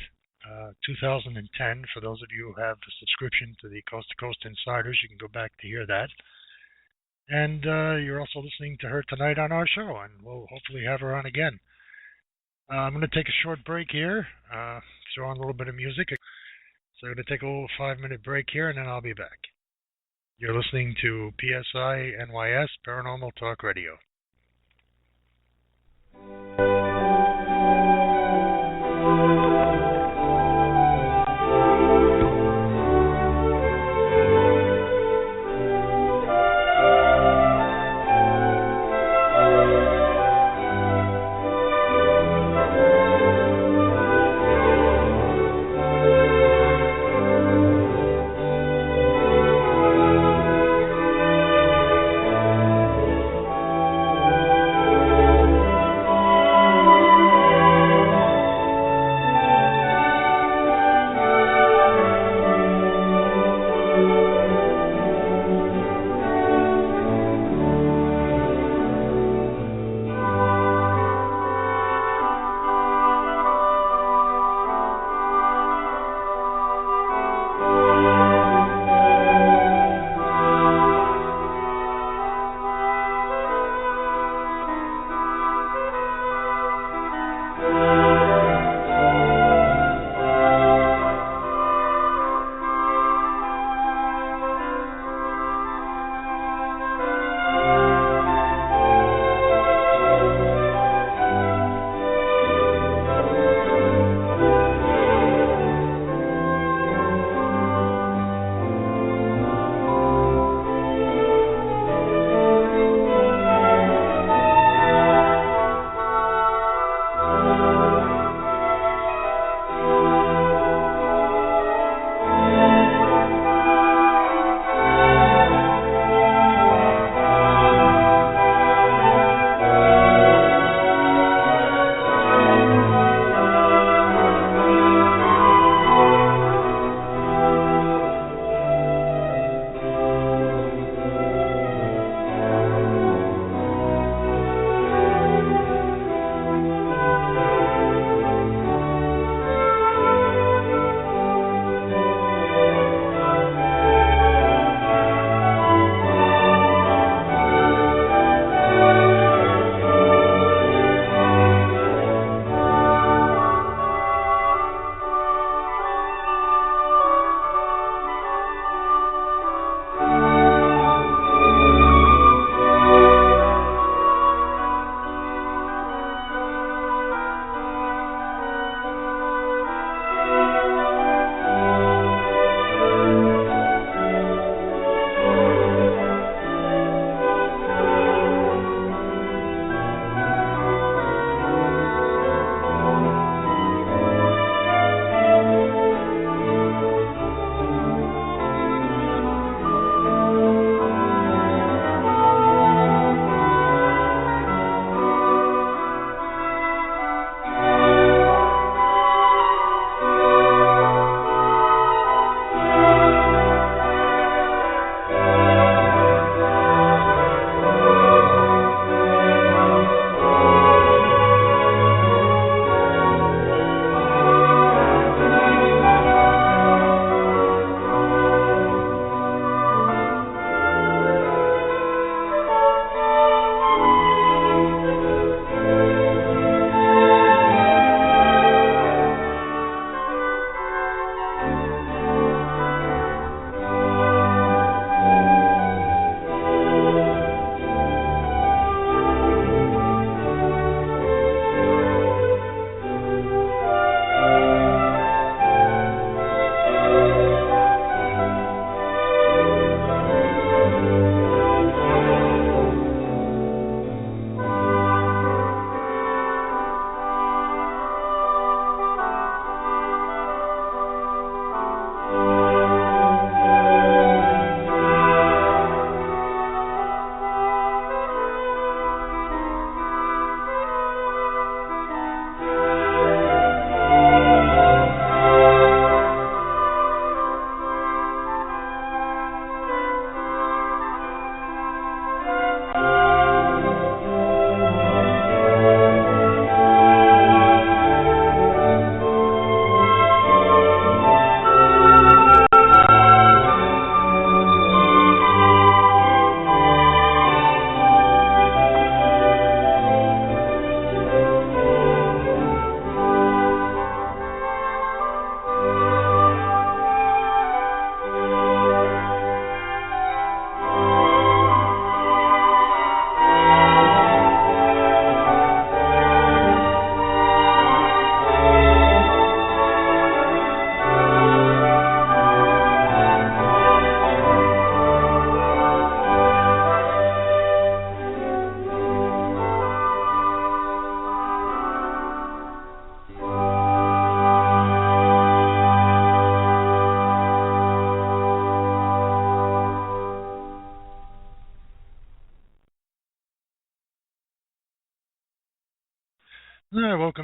2010. For those of you who have a subscription to the Coast to Coast Insiders, you can go back to hear that. And you're also listening to her tonight on our show, and we'll hopefully have her on again. I'm going to take a short break here, throw on a little bit of music. So I'm going to take a little 5-minute break here, and then I'll be back. You're listening to PSINYS Paranormal Talk Radio.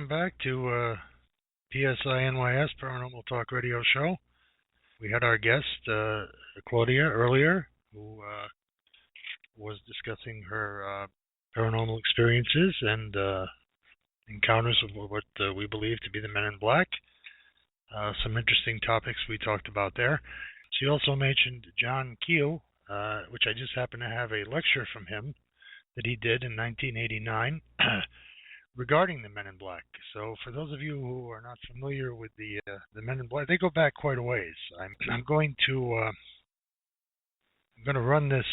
back to PSINYS Paranormal Talk Radio Show. We had our guest, Claudia, earlier, who was discussing her paranormal experiences and encounters of what we believe to be the Men in Black. Some interesting topics we talked about there. She also mentioned John Keel, which I just happened to have a lecture from him that he did in 1989 regarding the Men in Black. So for those of you who are not familiar with the Men in Black, they go back quite a ways. I'm going to run this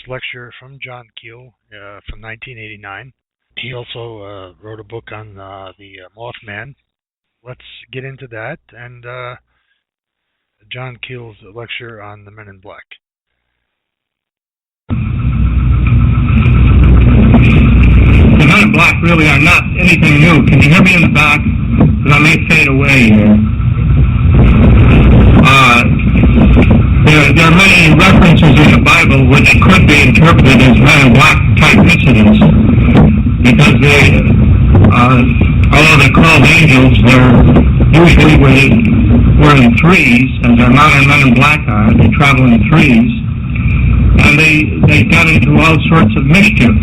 lecture from John Keel from 1989. He also wrote a book on the Mothman. Let's get into that and John Keel's lecture on the Men in Black. The Men in Black really are not anything new. Can you hear me in the back? Because I may fade away here. There are many references in the Bible which could be interpreted as Men in Black type incidents, because they, although they're called angels, they're usually were in threes, as our modern Men in Black are. They travel in threes, and they got into all sorts of mischief.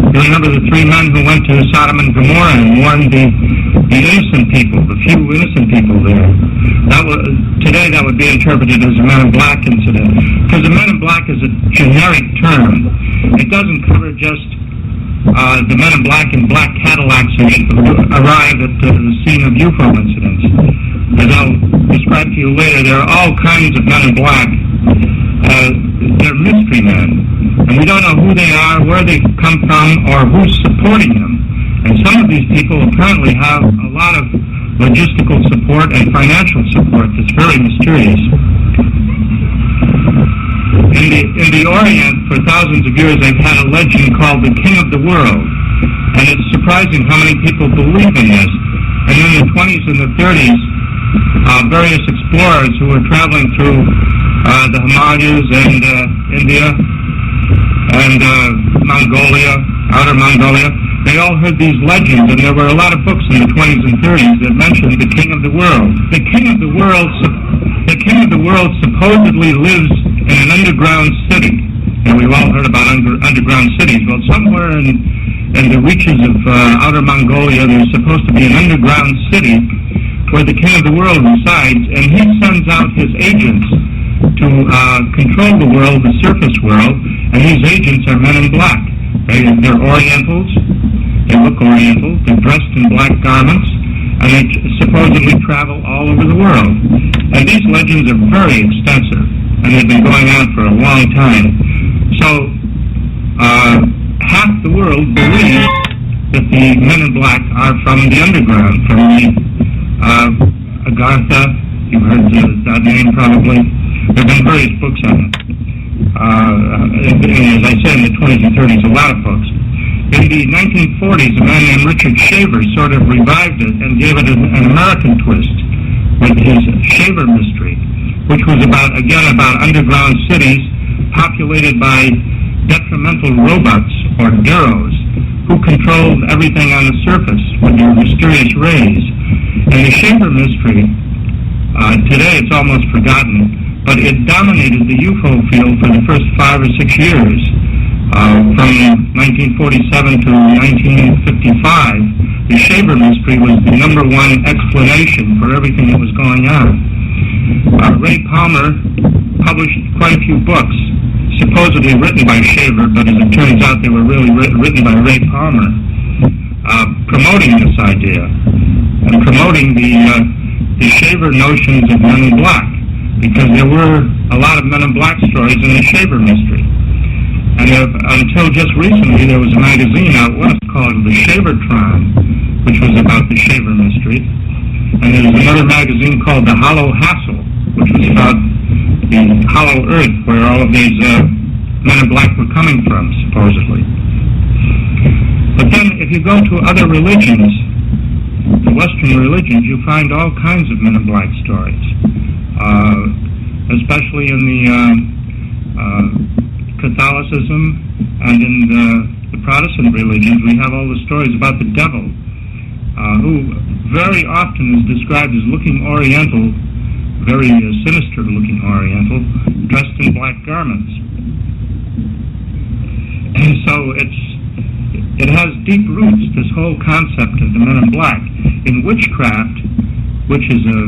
You remember the three men who went to Sodom and Gomorrah and warned the innocent people, the few innocent people there. Today that would be interpreted as a Men in Black incident, because the Men in Black is a generic term. It doesn't cover just the Men in Black in black Cadillacs who arrive at the scene of UFO incidents. As I'll describe to you later, there are all kinds of Men in Black. They're mystery men, and we don't know who they are, where they come from, or who's supporting them. And some of these people apparently have a lot of logistical support and financial support that's very mysterious. In the Orient, for thousands of years, they've had a legend called the King of the World, and it's surprising how many people believe in this. And in the 20s and the 30s, various explorers who were traveling through the Himalayas and India and Mongolia, outer Mongolia, they all heard these legends, and there were a lot of books in the 20s and 30s that mentioned the King of the World. The King of the World supposedly lives in an underground city, and we've all heard about underground cities. Well, somewhere in the reaches of outer Mongolia, there's supposed to be an underground city where the King of the World resides, and he sends out his agents to control the world, the surface world, and these agents are Men in Black. They're Orientals. They look Oriental. They're dressed in black garments, and they supposedly travel all over the world. And these legends are very extensive, and they've been going on for a long time. So half the world believes that the Men in Black are from the underground, from the Agartha. You've heard that name probably. There have been various books on it. As I said, in the 20s and 30s, a lot of books. In the 1940s, a man named Richard Shaver sort of revived it and gave it an American twist with his Shaver mystery, which was about underground cities populated by detrimental robots or gyros who controlled everything on the surface with their mysterious rays. And the Shaver mystery, today it's almost forgotten, but it dominated the UFO field for the first 5 or 6 years. From 1947 to 1955, the Shaver mystery was the #1 explanation for everything that was going on. Ray Palmer published quite a few books, supposedly written by Shaver, but as it turns out they were really written by Ray Palmer, promoting this idea and promoting the Shaver notions of Men in Black, because there were a lot of Men in Black stories in the Shaver mystery. And until just recently, there was a magazine out west called The Shavertron, which was about the Shaver mystery. And there was another magazine called The Hollow Hassle, which was about the hollow earth where all of these Men in Black were coming from, supposedly. But then, if you go to other religions, the Western religions, you find all kinds of Men in Black stories, especially in the Catholicism and in the Protestant religions, we have all the stories about the devil, who very often is described as looking oriental, very sinister-looking oriental, dressed in black garments. And so it has deep roots, this whole concept of the men in black. In witchcraft, which is a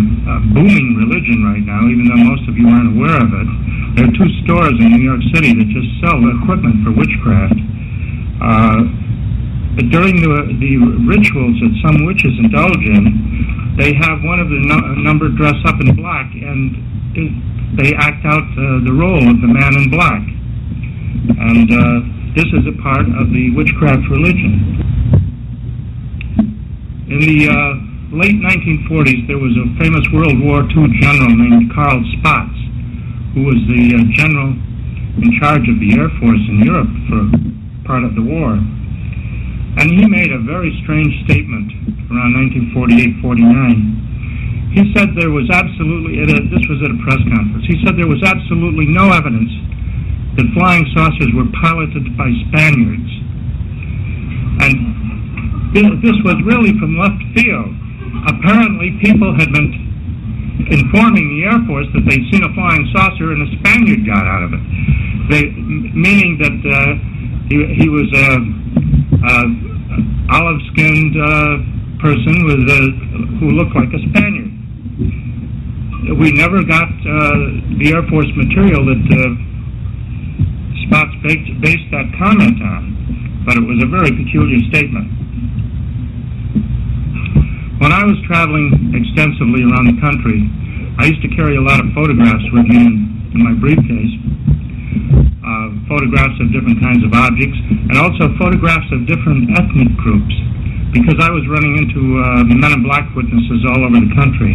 booming religion right now, even though most of you aren't aware of it, there are 2 stores in New York City that just sell equipment for witchcraft. During the rituals that some witches indulge in, they have one of the number dress up in black, and they act out the role of the man in black. And this is a part of the witchcraft religion. In the late 1940s, there was a famous World War II general named Karl Spaatz, who was the general in charge of the Air Force in Europe for part of the war. And he made a very strange statement around 1948-49. He said there was absolutely, this was at a press conference, he said there was absolutely no evidence that flying saucers were piloted by Spaniards. And this was really from left field. Apparently people had been informing the Air Force that they'd seen a flying saucer and a Spaniard got out of it. Meaning that he was olive-skinned person who looked like a Spaniard. We never got the Air Force material that Spaatz based that comment on, but it was a very peculiar statement. When I was traveling extensively around the country, I used to carry a lot of photographs with me in my briefcase. Photographs of different kinds of objects, and also photographs of different ethnic groups, because I was running into men in black witnesses all over the country.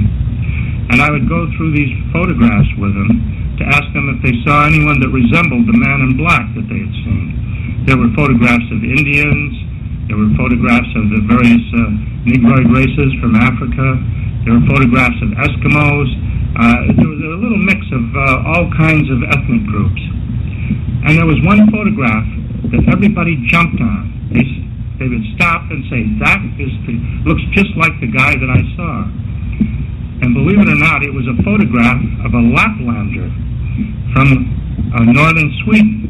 And I would go through these photographs with them to ask them if they saw anyone that resembled the man in black that they had seen. There were photographs of Indians, there were photographs of the various Negroid races from Africa, there were photographs of Eskimos. There was a little mix of all kinds of ethnic groups. And there was one photograph that everybody jumped on. They would stop and say, that looks just like the guy that I saw. And believe it or not, it was a photograph of a Laplander from northern Sweden.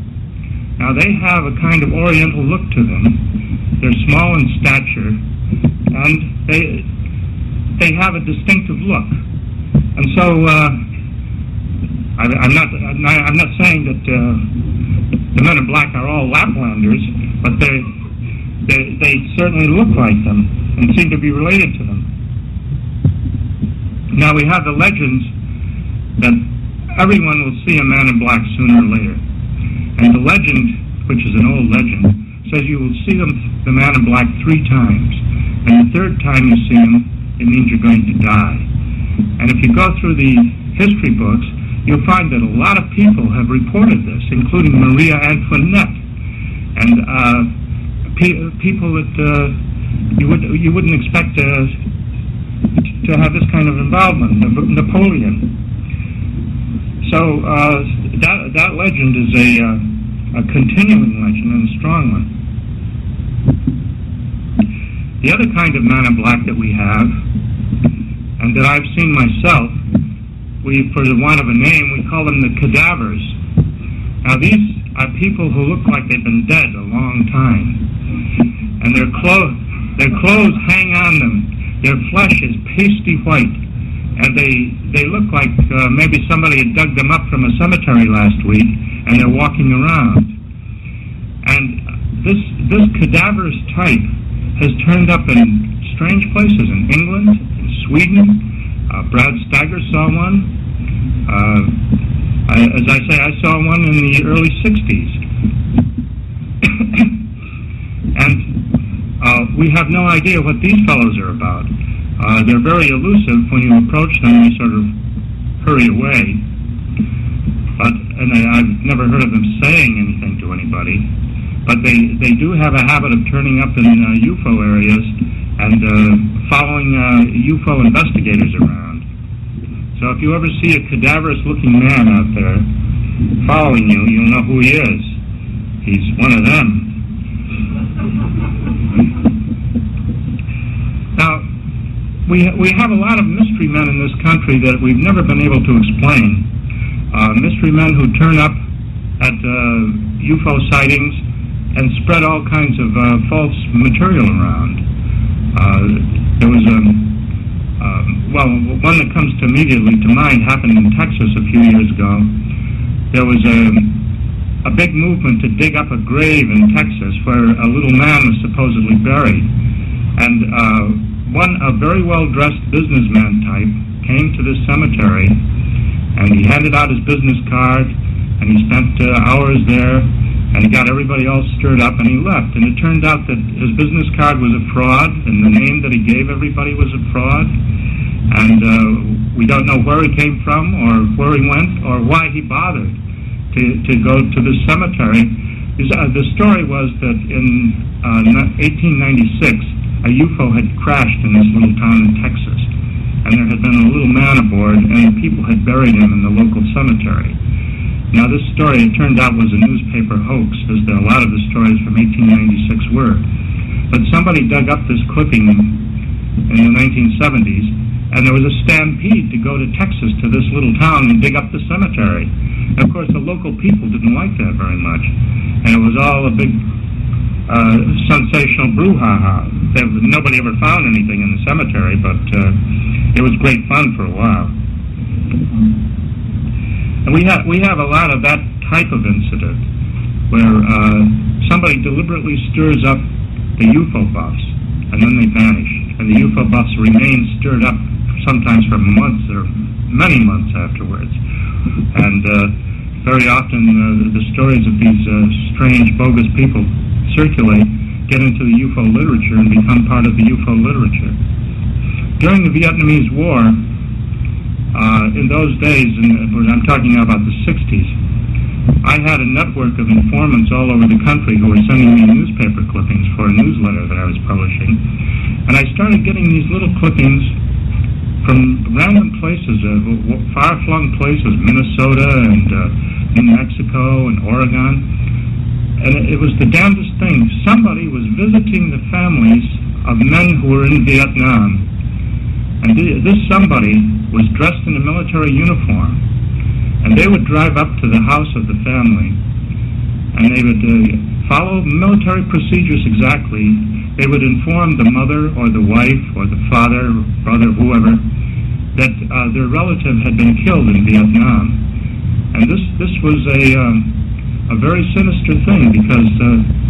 Now they have a kind of oriental look to them. They're small in stature, and they have a distinctive look. And so I'm not saying that the men in black are all Laplanders, but they certainly look like them and seem to be related to them. Now we have the legends that everyone will see a man in black sooner or later. And the legend, which is an old legend, says you will see the man in black 3 times. And the 3rd time you see him, it means you're going to die. And if you go through the history books, you'll find that a lot of people have reported this, including Maria Antoinette, and people that you wouldn't expect to have this kind of involvement. Napoleon. So that legend is a continuing legend and a strong one. The other kind of man in black that we have, and that I've seen myself, for the want of a name, we call them the cadavers. Now these are people who look like they've been dead a long time, and their clothes hang on them. Their flesh is pasty white, and they look like maybe somebody had dug them up from a cemetery last week, and they're walking around. And this cadaverous type has turned up in strange places in England, in Sweden. Brad Steiger saw one. As I say, I saw one in the early 60s. And we have no idea what these fellows are about. They're very elusive. When you approach them, they sort of hurry away. And I've never heard of them saying anything to anybody. But they do have a habit of turning up in UFO areas and following UFO investigators around. So if you ever see a cadaverous-looking man out there following you, you'll know who he is. He's one of them. we have a lot of mystery men in this country that we've never been able to explain. Mystery men who turn up at UFO sightings and spread all kinds of false material around. There was one that comes immediately to mind happened in Texas a few years ago. There was a big movement to dig up a grave in Texas where a little man was supposedly buried. And a very well-dressed businessman type came to this cemetery, and he handed out his business card, and he spent hours there, and he got everybody all stirred up, and he left. And it turned out that his business card was a fraud, and the name that he gave everybody was a fraud, and we don't know where he came from, or where he went, or why he bothered to go to this cemetery. The story was that in 1896, a UFO had crashed in this little town in Texas, and there had been a little man aboard, and people had buried him in the local cemetery. Now, this story, it turned out, was a newspaper hoax, as a lot of the stories from 1896 were. But somebody dug up this clipping in the 1970s, and there was a stampede to go to Texas to this little town and dig up the cemetery. And of course, the local people didn't like that very much, and it was all a big sensational brouhaha. Nobody ever found anything in the cemetery, but it was great fun for a while. And we have a lot of that type of incident where somebody deliberately stirs up the UFO buffs, and then they vanish, and the UFO buffs remain stirred up sometimes for months or many months afterwards. And very often the stories of these strange, bogus people circulate, get into the UFO literature, and become part of the UFO literature. During the Vietnamese War, in those days, and I'm talking now about the 60s, I had a network of informants all over the country who were sending me newspaper clippings for a newsletter that I was publishing. And I started getting these little clippings from random places, far-flung places, Minnesota and New Mexico and Oregon. And it was the damnedest thing. Somebody was visiting the families of men who were in Vietnam. And this somebody was dressed in a military uniform. And they would drive up to the house of the family. And they would follow military procedures exactly. They would inform the mother or the wife or the father, brother, whoever, that their relative had been killed in Vietnam. And this was a very sinister thing, because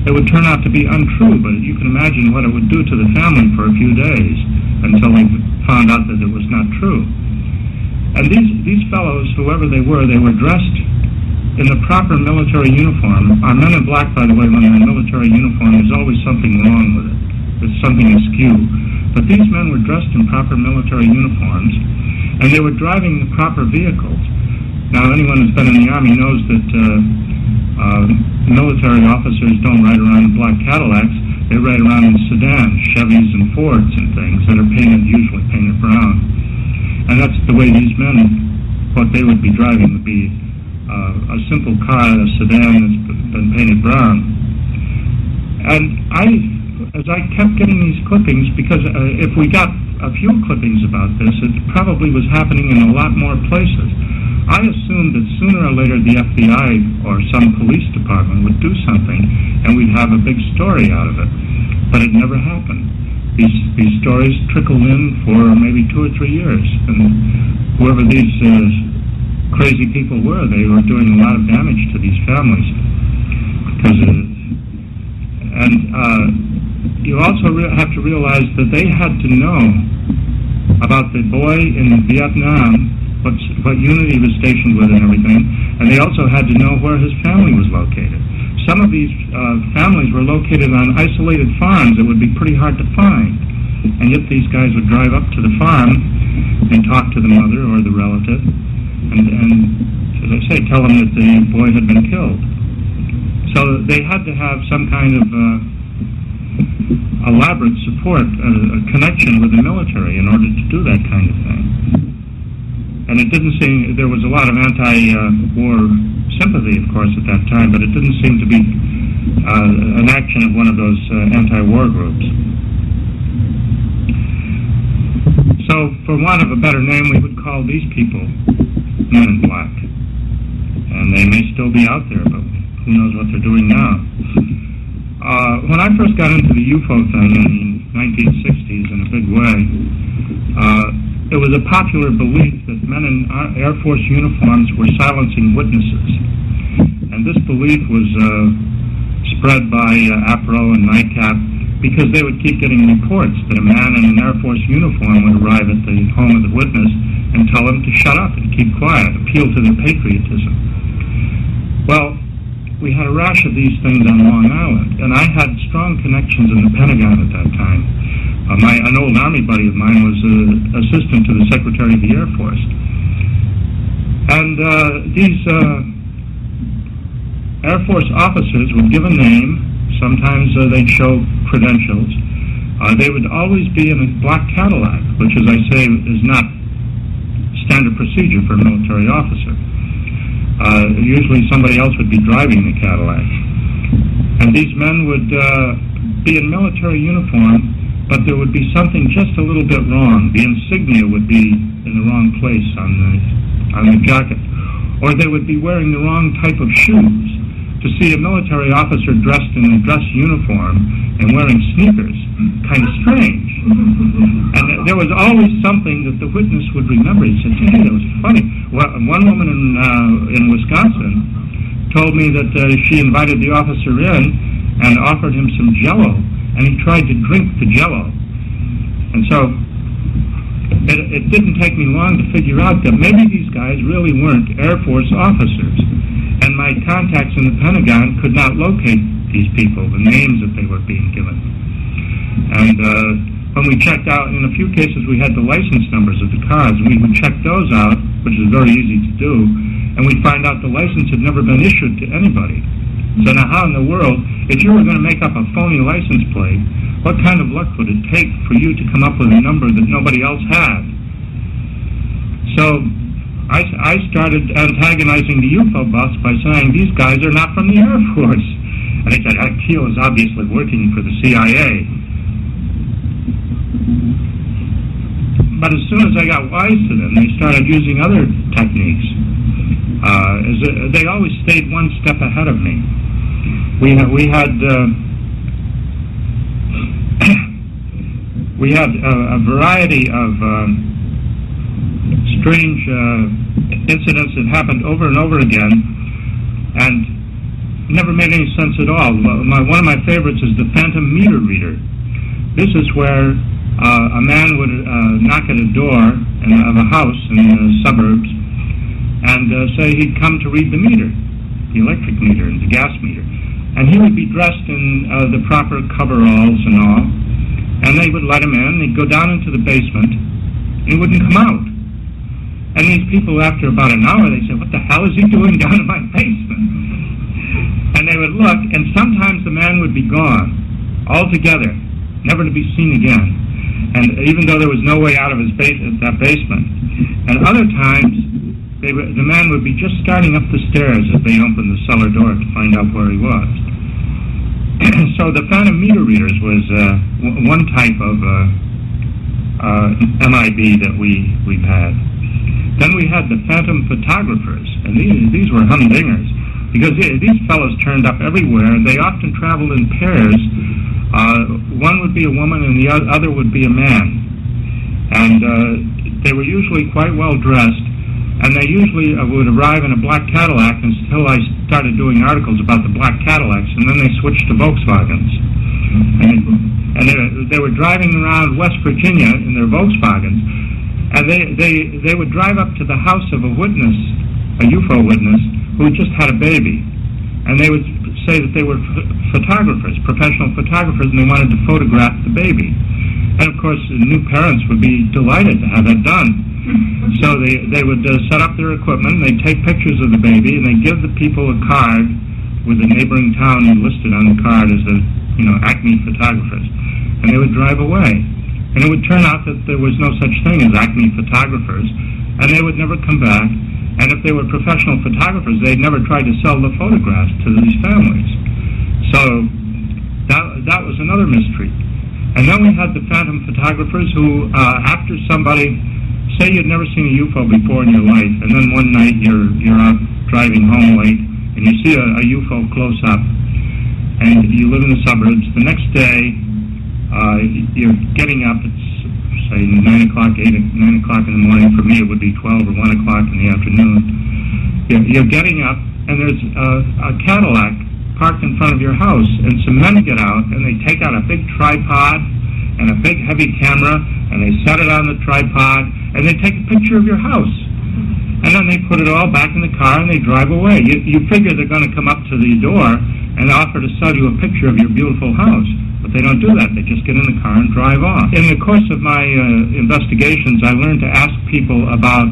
it would turn out to be untrue, but you can imagine what it would do to the family for a few days until they found out that it was not true. And these fellows, whoever they were dressed in the proper military uniform. Our men in black, by the way, when they're in military uniform, there's always something wrong with it. There's something askew. But these men were dressed in proper military uniforms, and they were driving the proper vehicles. Now, anyone who's been in the Army knows that military officers don't ride around in black Cadillacs. They ride around in sedans, Chevys and Fords and things that are usually painted brown. And that's the way these men, what they would be driving would be a simple car, a sedan that's been painted brown. And as I kept getting these clippings, because if we got a few clippings about this, it probably was happening in a lot more places. I assumed that sooner or later the FBI or some police department would do something, and we'd have a big story out of it. But it never happened. These stories trickled in for maybe 2 or 3 years, and whoever these crazy people were, they were doing a lot of damage to these families. You also have to realize that they had to know about the boy in Vietnam, what unit he was stationed with and everything, and they also had to know where his family was located. Some of these families were located on isolated farms that would be pretty hard to find, and yet these guys would drive up to the farm and talk to the mother or the relative, and as I say, tell them that the boy had been killed. So they had to have some kind of elaborate support, a connection with the military in order to do that kind of thing. And it didn't seem, there was a lot of anti-war sympathy, of course, at that time, but it didn't seem to be an action of one of those anti-war groups. So, for want of a better name, we would call these people Men in Black. And they may still be out there, but who knows what they're doing now. When I first got into the UFO thing in the 1960s in a big way, it was a popular belief that men in Air Force uniforms were silencing witnesses. And this belief was spread by APRO and NICAP because they would keep getting reports that a man in an Air Force uniform would arrive at the home of the witness and tell them to shut up and keep quiet, appeal to their patriotism. Well, we had a rash of these things on Long Island, and I had strong connections in the Pentagon at that time. An old Army buddy of mine was an assistant to the Secretary of the Air Force. And these Air Force officers would give a name. Sometimes they'd show credentials. They would always be in a black Cadillac, which, as I say, is not standard procedure for a military officer. Usually somebody else would be driving the Cadillac. And these men would be in military uniform, but there would be something just a little bit wrong. The insignia would be in the wrong place on the jacket. Or they would be wearing the wrong type of shoes. To see a military officer dressed in a dress uniform and wearing sneakers, kind of strange. And there was always something that the witness would remember. He said, hey, that was funny. Well, one woman in Wisconsin told me that she invited the officer in and offered him some Jell-O, and he tried to drink the Jell-O. And so it didn't take me long to figure out that maybe these guys really weren't Air Force officers. And my contacts in the Pentagon could not locate these people, the names that they were being given. And when we checked out, in a few cases we had the license numbers of the cars, and we would check those out, which is very easy to do, and we'd find out the license had never been issued to anybody. So now how in the world, if you were going to make up a phony license plate, what kind of luck would it take for you to come up with a number that nobody else had? So I started antagonizing the UFO buffs by saying, these guys are not from the Air Force. And they said, Keel is obviously working for the CIA. But as soon as I got wise to them, they started using other techniques. They always stayed one step ahead of me. We had a variety of strange incidents that happened over and over again and never made any sense at all. One of my favorites is the phantom meter reader. This is where a man would knock at a door of a house in the suburbs and say he'd come to read the meter, the electric meter and the gas meter. And he would be dressed in the proper coveralls and all, and they would let him in. He'd go down into the basement, and he wouldn't come out. And these people, after about an hour, they said, what the hell is he doing down in my basement? And they would look, and sometimes the man would be gone altogether, never to be seen again. And even though there was no way out of that basement. And other times, the man would be just starting up the stairs as they opened the cellar door to find out where he was. So the phantom meter readers was one type of MIB that we've had. Then we had the phantom photographers, and these were humdingers, because these fellows turned up everywhere. They often traveled in pairs. One would be a woman and the other would be a man. And they were usually quite well dressed, and they usually would arrive in a black Cadillac until I started doing articles about the black Cadillacs, and then they switched to Volkswagens. And they were driving around West Virginia in their Volkswagens, and they would drive up to the house of a witness, a UFO witness, who had just had a baby. And they would say that they were photographers, professional photographers, and they wanted to photograph the baby. And of course, the new parents would be delighted to have that done. So they would set up their equipment, and they'd take pictures of the baby, and they'd give the people a card with the neighboring town listed on the card as the, Acme photographers. And they would drive away. And it would turn out that there was no such thing as Acme photographers, and they would never come back. And if they were professional photographers, they'd never tried to sell the photographs to these families. So that was another mystery. And then we had the phantom photographers who, after somebody, say you'd never seen a UFO before in your life, and then one night you're out driving home late, and you see a UFO close up, and you live in the suburbs. The next day, you're getting up, it's, say, 9 o'clock in the morning. For me, it would be 12 or 1 o'clock in the afternoon. You're getting up, and there's a Cadillac parked in front of your house, and some men get out, and they take out a big tripod and a big heavy camera, and they set it on the tripod, and they take a picture of your house. And then they put it all back in the car, and they drive away. You figure they're going to come up to the door and offer to sell you a picture of your beautiful house. But they don't do that. They just get in the car and drive off. In the course of my investigations, I learned to ask people about,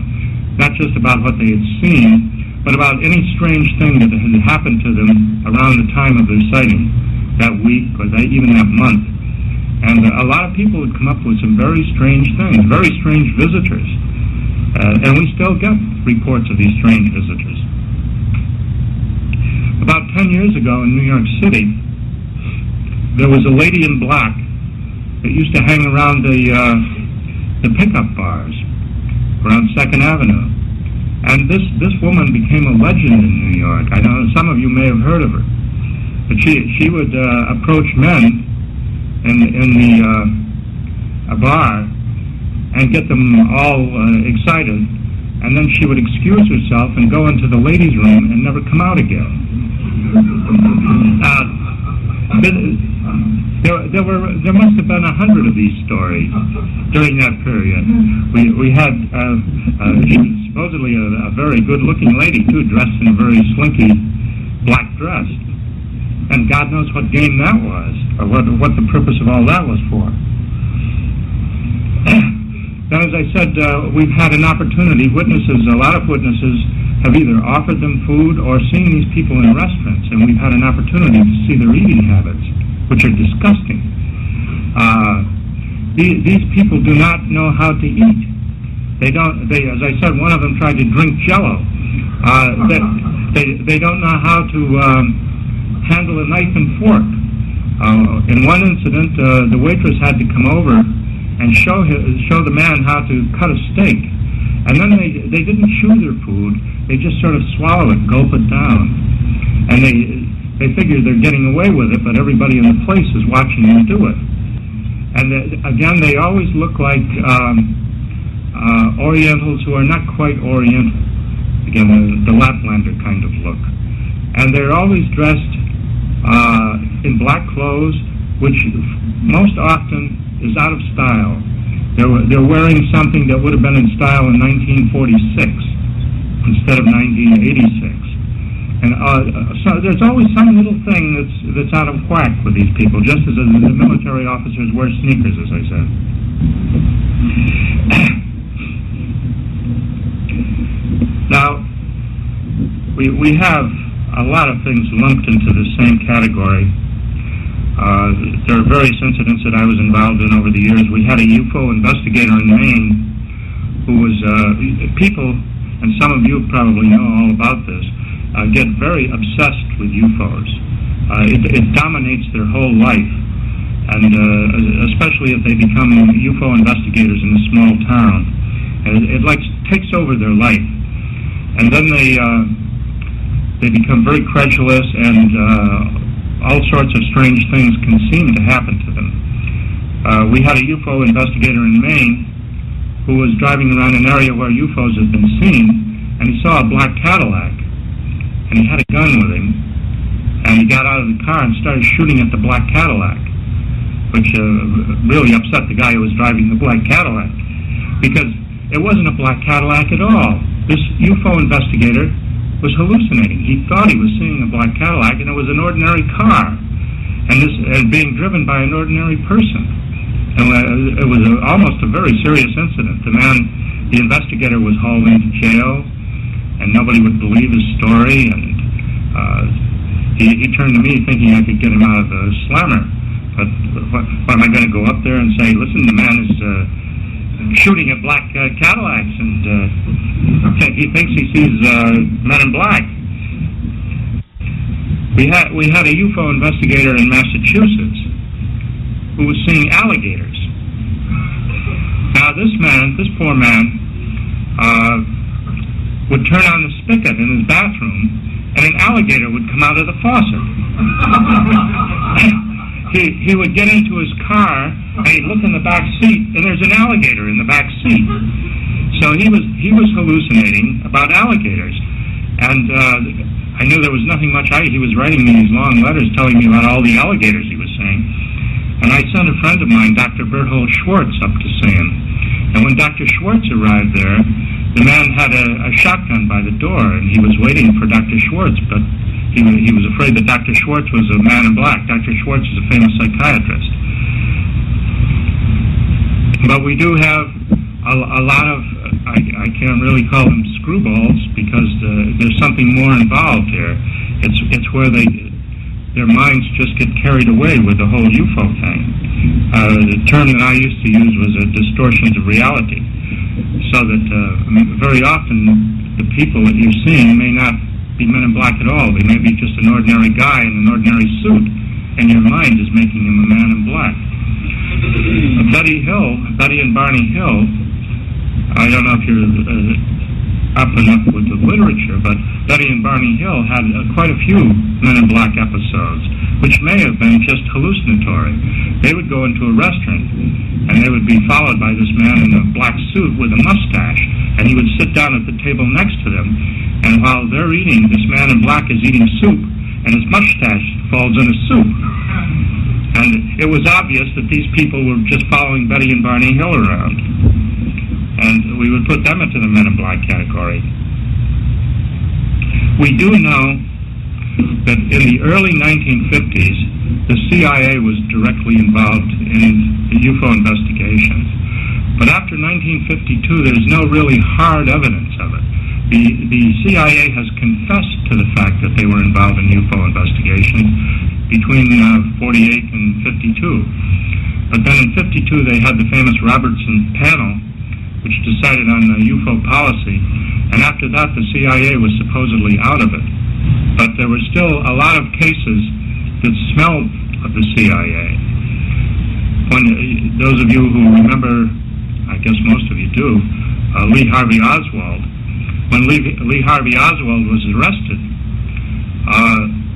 not just about what they had seen, but about any strange thing that had happened to them around the time of their sighting, that week or even that month. And a lot of people would come up with some very strange things, very strange visitors. And we still get reports of these strange visitors. About 10 years ago in New York City, there was a lady in black that used to hang around the pickup bars around 2nd Avenue. And this woman became a legend in New York. I know some of you may have heard of her. But she would approach men in a bar and get them all excited, and then she would excuse herself and go into the ladies' room and never come out again. There must have been 100 of these stories during that period. We had she was supposedly a very good-looking lady too, dressed in a very slinky black dress. And God knows what game that was, or what the purpose of all that was for. Now, as I said, we've had an opportunity. A lot of witnesses have either offered them food or seen these people in restaurants, and we've had an opportunity to see their eating habits, which are disgusting. These people do not know how to eat. They, as I said, one of them tried to drink Jell-O. They don't know how to handle a knife and fork. In one incident, the waitress had to come over and show the man how to cut a steak. And then they didn't chew their food, they just sort of swallow it, gulp it down. And they figure they're getting away with it, but everybody in the place is watching them do it. And again, they always look like Orientals who are not quite Oriental. Again, the Laplander kind of look. And they're always dressed in black clothes, which most often is out of style. They're wearing something that would have been in style in 1946 instead of 1986. And so there's always some little thing that's out of whack with these people, just as the military officers wear sneakers, as I said. Now, we have a lot of things lumped into the same category. There are various incidents that I was involved in over the years. We had a UFO investigator in Maine who was, people, and some of you probably know all about this, get very obsessed with UFOs. It dominates their whole life, and especially if they become UFO investigators in a small town. And it takes over their life. And then they become very credulous, and all sorts of strange things can seem to happen to them. We had a UFO investigator in Maine who was driving around an area where UFOs had been seen, and he saw a black Cadillac, and he had a gun with him, and he got out of the car and started shooting at the black Cadillac, which really upset the guy who was driving the black Cadillac, because it wasn't a black Cadillac at all. This UFO investigator was hallucinating. He thought he was seeing a black Cadillac, and it was an ordinary car, and being driven by an ordinary person. And it was almost a very serious incident. The investigator was hauled into jail, and nobody would believe his story, and he turned to me thinking I could get him out of the slammer. But what am I going to go up there and say, listen, the man is shooting at black Cadillacs, and he thinks he sees men in black. We had a UFO investigator in Massachusetts who was seeing alligators. Now this poor man, would turn on the spigot in his bathroom, and an alligator would come out of the faucet. He would get into his car, and he'd look in the back seat, and there's an alligator in the back seat. So he was hallucinating about alligators. And I knew there was nothing much. He was writing me these long letters telling me about all the alligators he was seeing. And I sent a friend of mine, Dr. Berthold Schwartz, up to see him. And when Dr. Schwartz arrived there, the man had a shotgun by the door, and he was waiting for Dr. Schwartz, but he was afraid that Dr. Schwartz was a man in black. Dr. Schwartz is a famous psychiatrist. But we do have a lot of, I can't really call them screwballs, because there's something more involved here. It's where their minds just get carried away with the whole UFO thing. The term that I used to use was distortions of reality. So that very often the people that you're seeing may not be men in black at all. They may be just an ordinary guy in an ordinary suit, and your mind is making him a man in black. Betty and Barney Hill, I don't know if you're up enough with the literature, but Betty and Barney Hill had quite a few men in black episodes, which may have been just hallucinatory. They would go into a restaurant, and they would be followed by this man in a black suit with a mustache, and he would sit down at the table next to them, and while they're eating, this man in black is eating soup, and his mustache falls in the soup. And it was obvious that these people were just following Betty and Barney Hill around. And we would put them into the men in black category. We do know that in the early 1950s, the CIA was directly involved in the UFO investigations. But after 1952, there's no really hard evidence of it. The CIA has confessed to the fact that they were involved in UFO investigations between 48 and 52. But then in 52, they had the famous Robertson panel, which decided on the UFO policy, and after that the CIA was supposedly out of it. But there were still a lot of cases that smelled of the CIA. When those of you who remember, I guess most of you do, Lee Harvey Oswald, when Lee Harvey Oswald was arrested,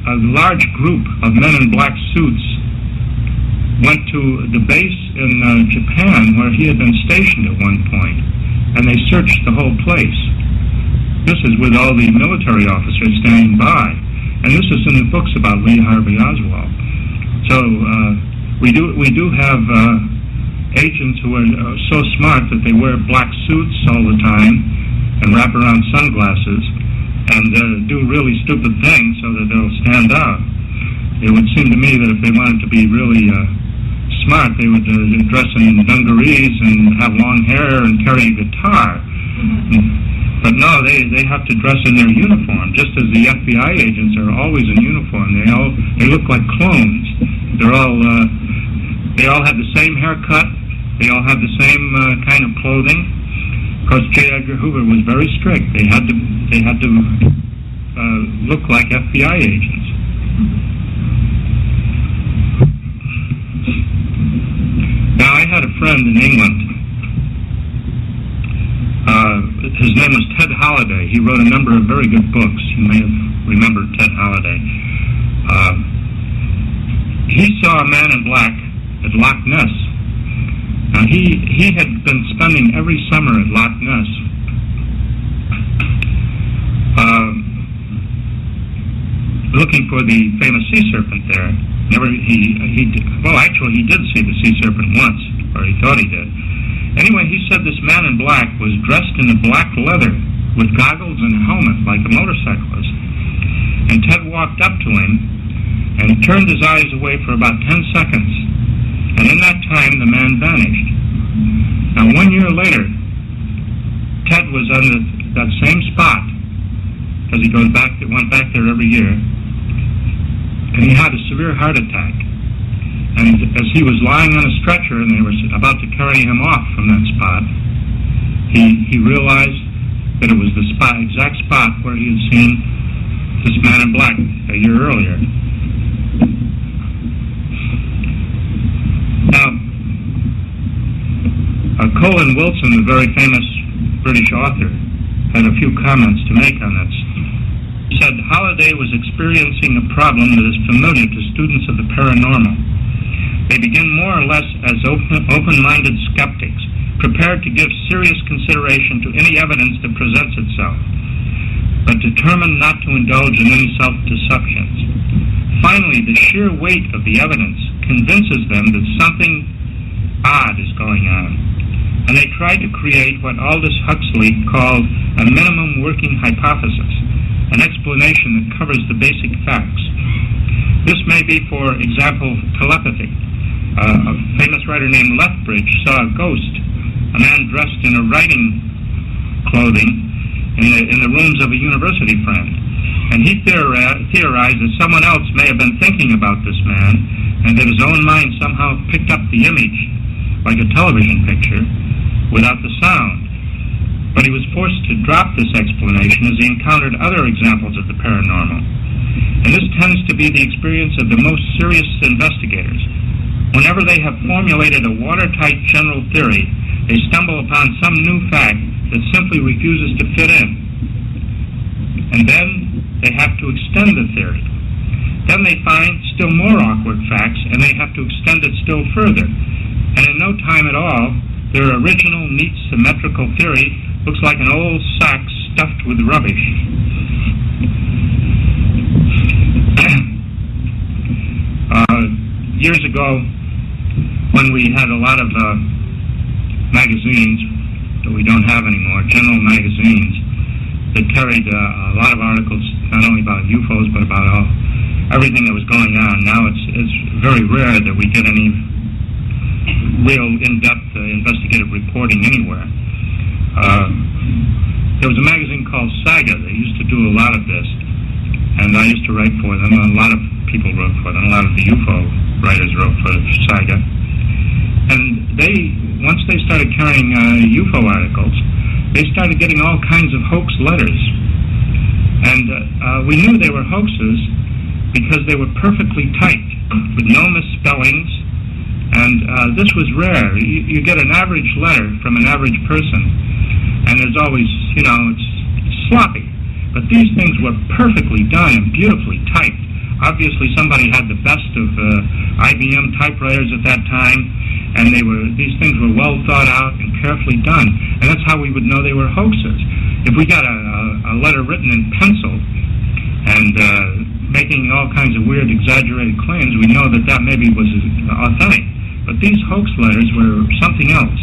a large group of men in black suits went to the base in Japan where he had been stationed at one point, and they searched the whole place. This is with all the military officers standing by, and this is in the books about Lee Harvey Oswald. So we do have agents who are so smart that they wear black suits all the time and wrap around sunglasses and do really stupid things so that they'll stand out. It would seem to me that if they wanted to be really smart, they would dress in dungarees and have long hair and carry a guitar. But no, they have to dress in their uniform, just as the FBI agents are always in uniform. They look like clones. They all have the same haircut. They all have the same kind of clothing. Of course, J. Edgar Hoover was very strict. They had to look like FBI agents. Now, I had a friend in England. His name was Ted Holliday. He wrote a number of very good books. You may have remembered Ted Holliday. He saw a man in black at Loch Ness. Now, he had been spending every summer at Loch Ness looking for the famous sea serpent there. He did see the sea serpent once, or he thought he did. Anyway, he said this man in black was dressed in a black leather with goggles and a helmet like a motorcyclist. And Ted walked up to him and turned his eyes away for about 10 seconds. And in that time, the man vanished. Now, 1 year later, Ted was on that same spot, because he went back there every year, and he had a severe heart attack. And as he was lying on a stretcher and they were about to carry him off from that spot, he realized that it was the exact spot where he had seen this man in black a year earlier. Colin Wilson, the very famous British author, had a few comments to make on this. He said, Holliday was experiencing a problem that is familiar to students of the paranormal. They begin more or less as open-minded skeptics, prepared to give serious consideration to any evidence that presents itself, but determined not to indulge in any self-deceptions. Finally, the sheer weight of the evidence convinces them that something odd is going on, and they try to create what Aldous Huxley called a minimum working hypothesis, an explanation that covers the basic facts. This may be, for example, telepathy. A famous writer named Lethbridge saw a ghost, a man dressed in a writing clothing, in the rooms of a university friend. And he theorized that someone else may have been thinking about this man, and that his own mind somehow picked up the image, like a television picture, without the sound. But he was forced to drop this explanation as he encountered other examples of the paranormal. And this tends to be the experience of the most serious investigators. Whenever they have formulated a watertight general theory, they stumble upon some new fact that simply refuses to fit in. And then they have to extend the theory. Then they find still more awkward facts, and they have to extend it still further. And in no time at all, their original, neat, symmetrical theory looks like an old sack stuffed with rubbish. Years ago, when we had a lot of magazines that we don't have anymore, general magazines, that carried a lot of articles, not only about UFOs, but about everything that was going on. Now it's very rare that we get any real in-depth investigative reporting anywhere. There was a magazine called Saga that used to do a lot of this, and I used to write for them. A lot of people wrote for them. A lot of the UFO writers wrote for Saga. And once they started carrying UFO articles, they started getting all kinds of hoax letters. And we knew they were hoaxes because they were perfectly typed, with no misspellings. And this was rare. You get an average letter from an average person, and there's always, it's sloppy. But these things were perfectly done and beautifully typed. Obviously, somebody had the best of IBM typewriters at that time, and these things were well thought out and carefully done. And that's how we would know they were hoaxes. If we got a letter written in pencil and making all kinds of weird, exaggerated claims, we know that maybe was authentic. But these hoax letters were something else.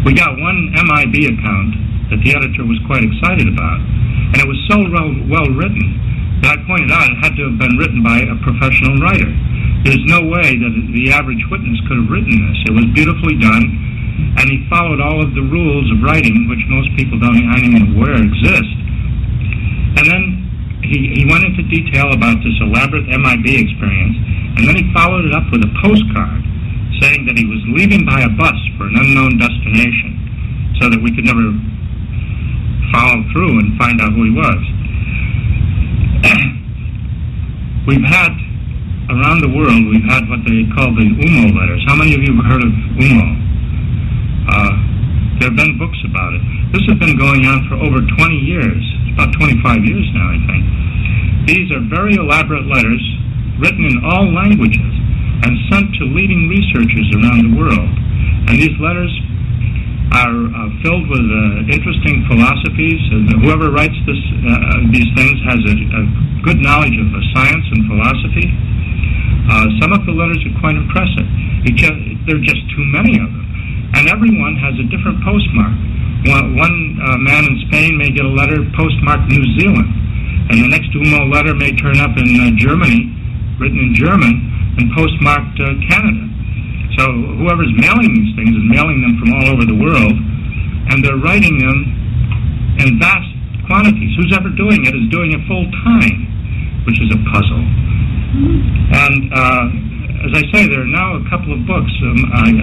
We got one MIB account that the editor was quite excited about, and it was so well written that I pointed out it had to have been written by a professional writer. There's no way that the average witness could have written this. It was beautifully done, and he followed all of the rules of writing, which most people aren't even aware exist. And then he went into detail about this elaborate MIB experience, and then he followed it up with a postcard saying that he was leaving by a bus for an unknown destination so that we could never follow through and find out who he was. Around the world, we've had what they call the UMO letters. How many of you have heard of UMO? There have been books about it. This has been going on for over 20 years. It's about 25 years now, I think. These are very elaborate letters written in all languages and sent to leading researchers around the world. And these letters are filled with interesting philosophies. Whoever writes these things has a good knowledge of science and philosophy. Some of the letters are quite impressive. There are just too many of them. And everyone has a different postmark. One man in Spain may get a letter postmarked New Zealand, and the next UMO letter may turn up in Germany, written in German, and postmarked Canada. So whoever's mailing these things is mailing them from all over the world, and they're writing them in vast quantities. Who's ever doing it is doing it full time, which is a puzzle. And as I say, there are now a couple of books.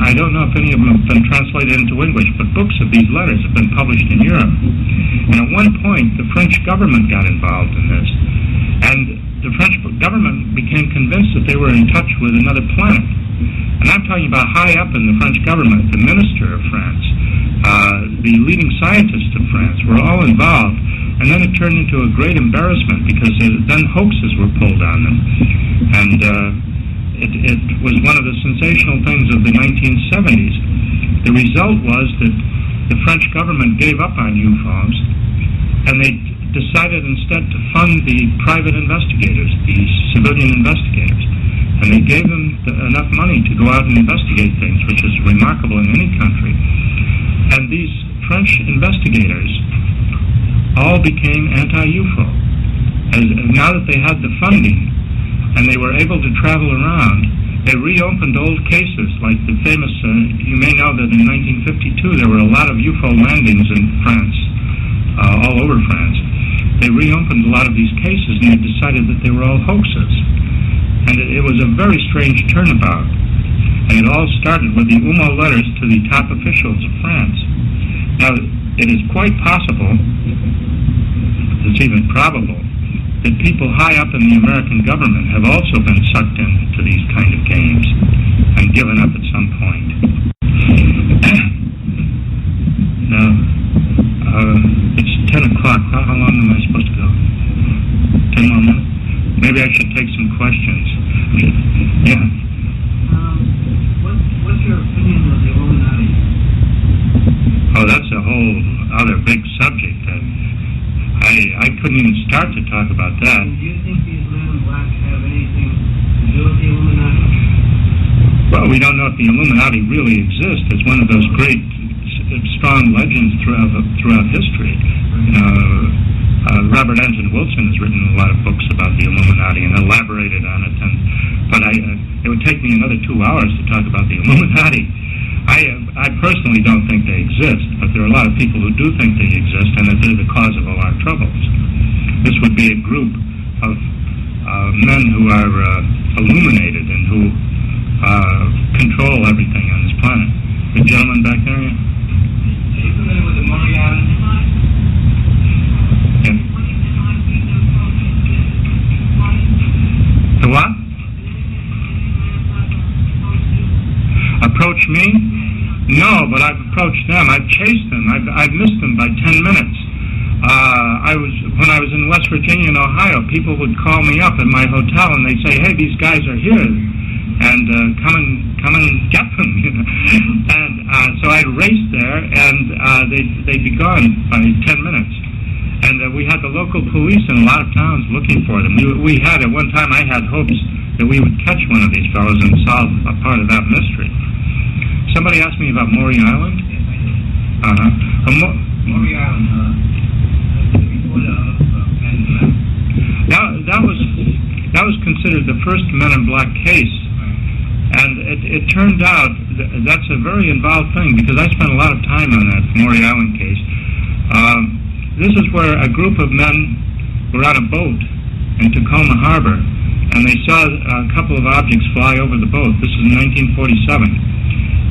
I don't know if any of them have been translated into English, but books of these letters have been published in Europe. And at one point, the French government got involved in this, and the French government became convinced that they were in touch with another planet. And I'm talking about high up in the French government, the minister of France, the leading scientists of France were all involved. And then it turned into a great embarrassment because then hoaxes were pulled on them. And it was one of the sensational things of the 1970s. The result was that the French government gave up on UFOs, and they decided instead to fund the private investigators, the civilian investigators. And they gave them enough money to go out and investigate things, which is remarkable in any country. And these French investigators all became anti-UFO. Now that they had the funding and they were able to travel around, they reopened old cases like the famous, you may know that in 1952 there were a lot of UFO landings in France, all over France. They reopened a lot of these cases and they decided that they were all hoaxes. And it was a very strange turnabout. And it all started with the UMO letters to the top officials of France. Now, it is quite possible, it's even probable, that people high up in the American government have also been sucked into these kind of games and given up at some point. Now, it's 10 o'clock. How long am I supposed to go? 10 more minutes? Maybe I should take some questions. Yeah. What's your opinion of the Illuminati? Oh, that's a whole other big subject. I couldn't even start to talk about that. Do you think these men in black have anything to do with the Illuminati? Well, we don't know if the Illuminati really exists. It's one of those great, strong legends throughout history. Robert Anton Wilson has written a lot of books about the Illuminati and elaborated on it. But it would take me another 2 hours to talk about the Illuminati. I personally don't think they exist, but there are a lot of people who do think they exist and that they're the cause of all our troubles. This would be a group of men who are illuminated and who control everything on this planet. The gentleman back there? Are you familiar with the Murray Island? Yeah. The what? Approach me? No, but I've approached them. I've chased them. I've missed them by 10 minutes. When I was in West Virginia and Ohio, people would call me up in my hotel and they'd say, "Hey, these guys are here, and come and get them." And so I'd race there, and they'd be gone by 10 minutes. And we had the local police in a lot of towns looking for them. We had, at one time, I had hopes that we would catch one of these fellows and solve a part of that mystery. Somebody asked me about Maury Island. Maury Island, that was considered the first Men in Black case, and it turned out that's a very involved thing because I spent a lot of time on that Maury Island case. This is where a group of men were on a boat in Tacoma Harbor, and they saw a couple of objects fly over the boat. This is in 1947.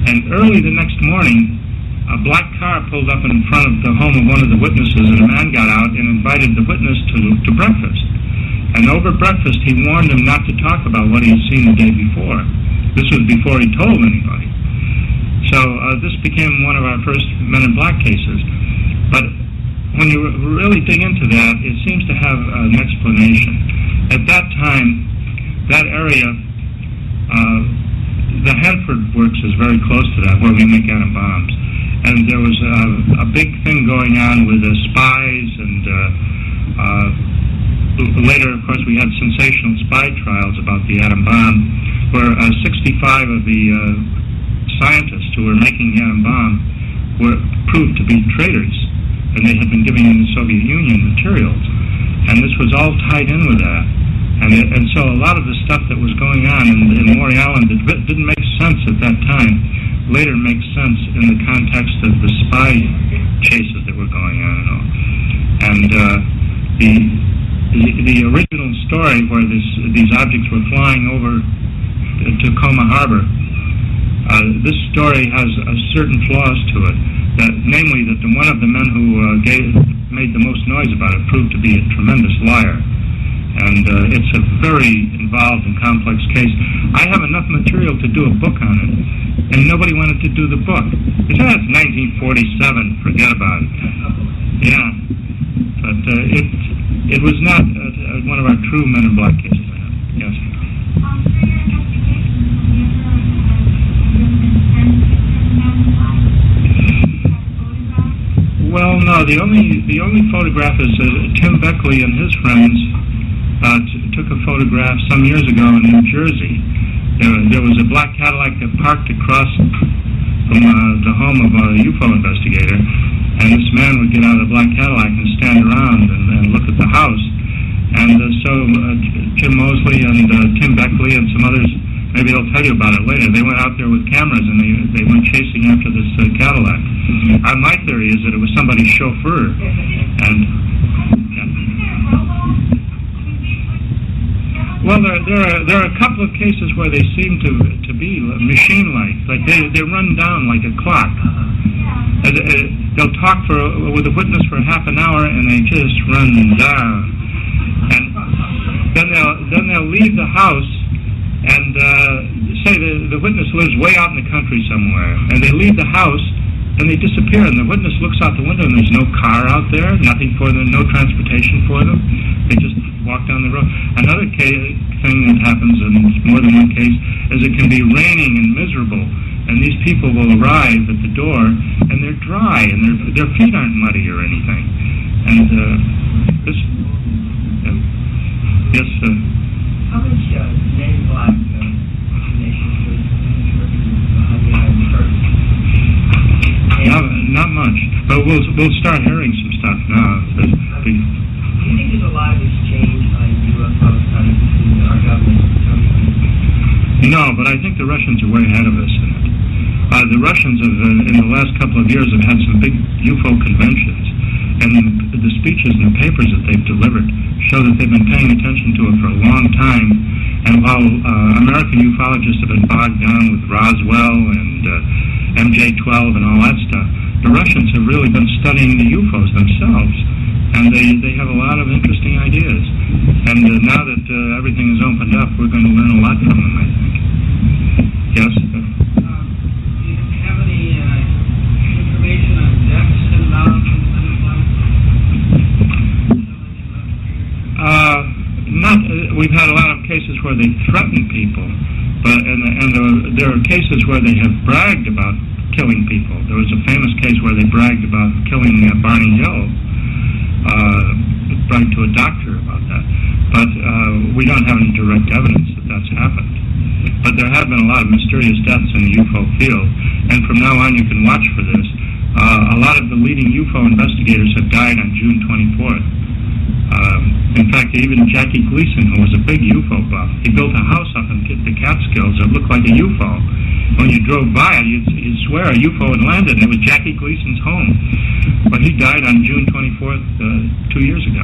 And early the next morning, a black car pulled up in front of the home of one of the witnesses, and a man got out and invited the witness to breakfast. And over breakfast, he warned him not to talk about what he had seen the day before. This was before he told anybody. So this became one of our first Men in Black cases. But when you really dig into that, it seems to have an explanation. At that time, that area, the Hanford Works is very close to that, where we make atom bombs. And there was a big thing going on with the spies, and later, of course, we had sensational spy trials about the atom bomb, where 65 of the scientists who were making the atom bomb were proved to be traitors, and they had been giving the Soviet Union materials. And this was all tied in with that. And so a lot of the stuff that was going on in Maury Island that didn't make sense at that time later makes sense in the context of the spy chases that were going on and all. And the original story where these objects were flying over Tacoma Harbor, this story has certain flaws to it. Namely, that one of the men who made the most noise about it proved to be a tremendous liar. And it's a very involved and complex case. I have enough material to do a book on it, and nobody wanted to do the book. They said, it's 1947, forget about it. Yeah, but it was not one of our true Men in Black cases. Yes. Well, no. The only photograph is Tim Beckley and his friends took a photograph some years ago in New Jersey. There was a black Cadillac that parked across from the home of a UFO investigator, and this man would get out of the black Cadillac and stand around and look at the house. And so Tim Mosley and Tim Beckley and some others, maybe they'll tell you about it later, they went out there with cameras and they went chasing after this Cadillac. My theory is that it was somebody's chauffeur. And well, there are a couple of cases where they seem to be machine-like they run down like a clock. They'll talk with a witness for half an hour and they just run down. And then they'll leave the house and say the witness lives way out in the country somewhere, and they leave the house and they disappear, and the witness looks out the window and there's no car out there, nothing for them, no transportation for them. They just walk down the road. Another thing that happens in more than one case is it can be raining and miserable, and these people will arrive at the door and they're dry and their feet aren't muddy or anything. And this yes, how much Men in Black nations not much, but we'll start hearing some stuff now. Do you think there's a lot of exchange on UFO studies between our government and countries? No, but I think the Russians are way ahead of us in it. The Russians have, in the last couple of years, have had some big UFO conventions, and the speeches and the papers that they've delivered show that they've been paying attention to it for a long time. And while American ufologists have been bogged down with Roswell and MJ-12 and all that stuff, the Russians have really been studying the UFOs themselves, and they have a lot of interesting ideas. And now that everything is opened up, we're going to learn a lot from them, I think. Yes? Do you have any information on deaths involved in Men in Black? We've had a lot of cases where they threaten people, but there are cases where they have bragged about killing people. There was a famous case where they bragged about killing Barney Hill, bragged to a doctor about that. But we don't have any direct evidence that that's happened. But there have been a lot of mysterious deaths in the UFO field, and from now on you can watch for this. A lot of the leading UFO investigators have died on June 24th. In fact, even Jackie Gleason, who was a big UFO buff, he built a house up in the Catskills that looked like a UFO. When you drove by it, you'd swear a UFO had landed, and it was Jackie Gleason's home. But he died on June 24th, 2 years ago.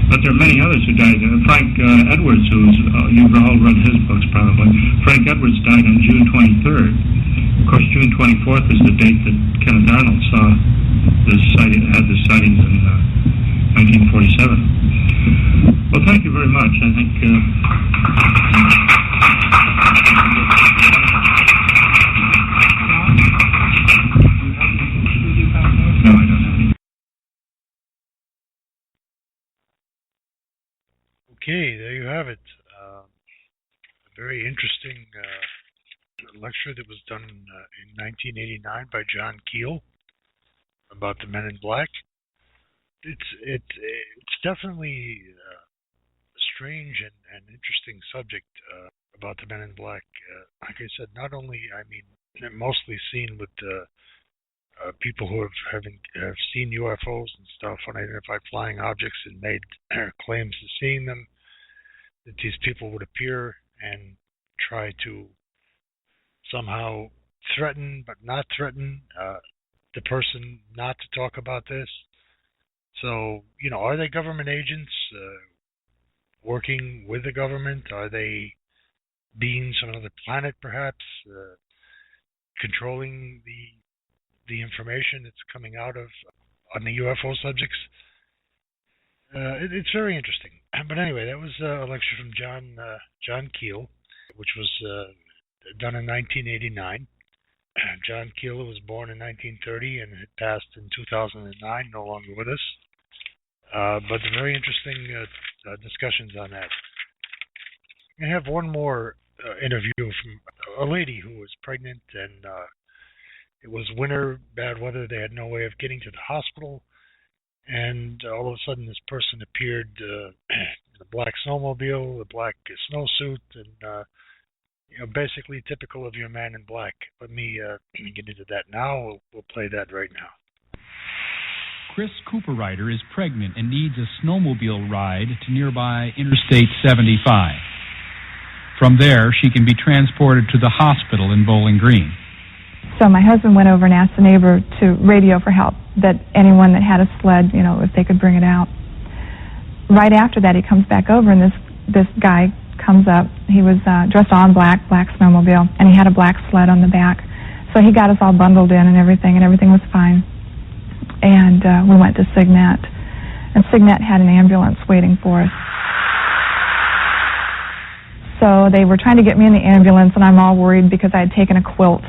But there are many others who died. Frank Edwards, you've all read his books probably. Frank Edwards died on June 23rd. Of course, June 24th is the date that Kenneth Arnold had the sightings in 1947. Well, thank you very much. I think... No, I don't have any. Okay, there you have it. A very interesting lecture that was done in 1989 by John Keel about the Men in Black. It's definitely a strange and interesting subject about the Men in Black. Like I said, not only, I mean, mostly seen with people who have seen UFOs and stuff, unidentified flying objects, and made claims to seeing them, that these people would appear and try to somehow threaten, but not threaten, the person not to talk about this. So, are they government agents working with the government? Are they beings from another planet, perhaps, controlling the information that's coming out on the UFO subjects? It's very interesting. But anyway, that was a lecture from John Keel, which was done in 1989. John Keel was born in 1930 and had passed in 2009, no longer with us. But very interesting discussions on that. I have one more interview from a lady who was pregnant, and it was winter, bad weather. They had no way of getting to the hospital, and all of a sudden this person appeared in a black snowmobile, a black snowsuit, and basically typical of your man in black. Let me get into that now. We'll play that right now. Chris Cooperrider is pregnant and needs a snowmobile ride to nearby Interstate 75. From there, she can be transported to the hospital in Bowling Green. So my husband went over and asked the neighbor to radio for help, that anyone that had a sled, if they could bring it out. Right after that, he comes back over, and this guy comes up. He was dressed all in black snowmobile, and he had a black sled on the back. So he got us all bundled in and everything was fine. And we went to Signet, and Signet had an ambulance waiting for us. So they were trying to get me in the ambulance, and I'm all worried because I had taken a quilt,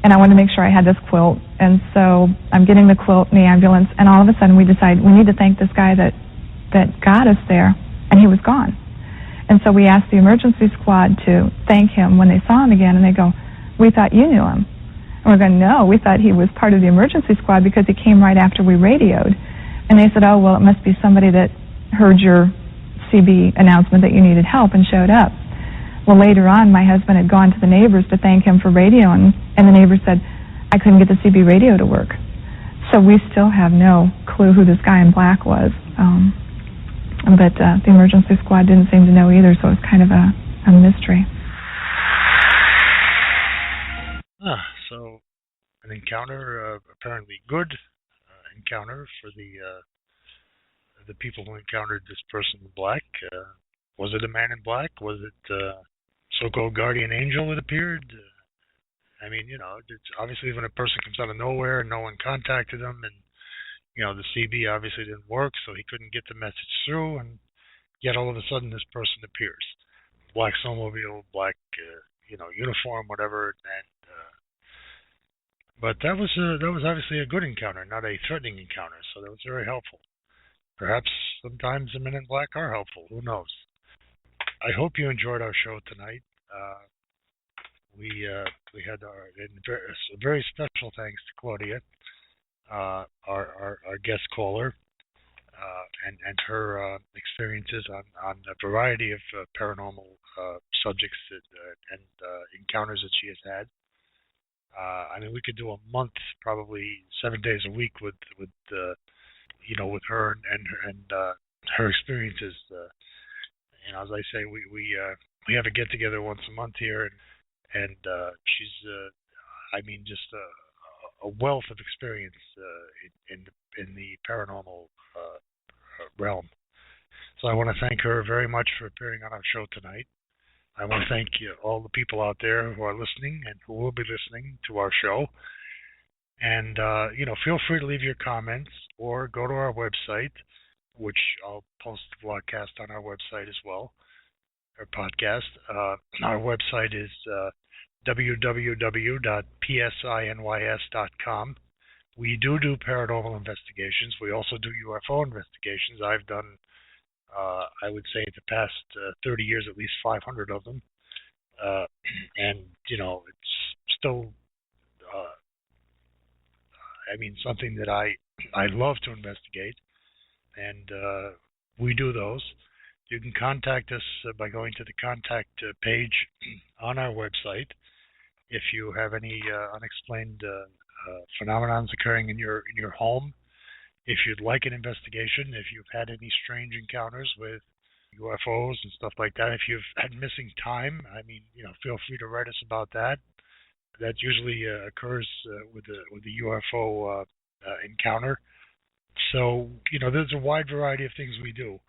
and I wanted to make sure I had this quilt. And so I'm getting the quilt in the ambulance, and all of a sudden we decide we need to thank this guy that got us there, and he was gone. And so we asked the emergency squad to thank him when they saw him again, and they go, "We thought you knew him." And we're going, "No, we thought he was part of the emergency squad because he came right after we radioed." And they said, "Oh, well, it must be somebody that heard your CB announcement that you needed help and showed up." Well, later on, my husband had gone to the neighbors to thank him for radioing, and the neighbors said, "I couldn't get the CB radio to work." So we still have no clue who this guy in black was. But the emergency squad didn't seem to know either, so it was kind of a mystery. So an encounter, apparently good encounter for the people who encountered this person in black. Was it a man in black? Was it so-called guardian angel that appeared? I mean, it's obviously when a person comes out of nowhere and no one contacted him, and the CB obviously didn't work, so he couldn't get the message through, and yet all of a sudden this person appears. Black snowmobile, black, uniform, whatever, and but that was obviously a good encounter, not a threatening encounter, so that was very helpful. Perhaps sometimes the men in black are helpful, who knows? I hope you enjoyed our show tonight. We had a very special thanks to Claudia, our guest caller, and her experiences on a variety of paranormal subjects and encounters that she has had. I mean, we could do a month, probably 7 days a week with with her and her experiences. As I say, we have a get together once a month here, and she's just a wealth of experience in the paranormal realm. So I want to thank her very much for appearing on our show tonight. I want to thank all the people out there who are listening and who will be listening to our show. And feel free to leave your comments or go to our website, which I'll post the broadcast on our website as well, our podcast. Our website is www.psinys.com. We do paranormal investigations. We also do UFO investigations. I've done, I would say, the past 30 years, at least 500 of them. And, it's still, something that I love to investigate. And we do those. You can contact us by going to the contact page on our website. If you have any unexplained phenomenons occurring in your home, if you'd like an investigation, if you've had any strange encounters with UFOs and stuff like that, if you've had missing time, feel free to write us about that. That usually occurs with the UFO encounter. So, there's a wide variety of things we do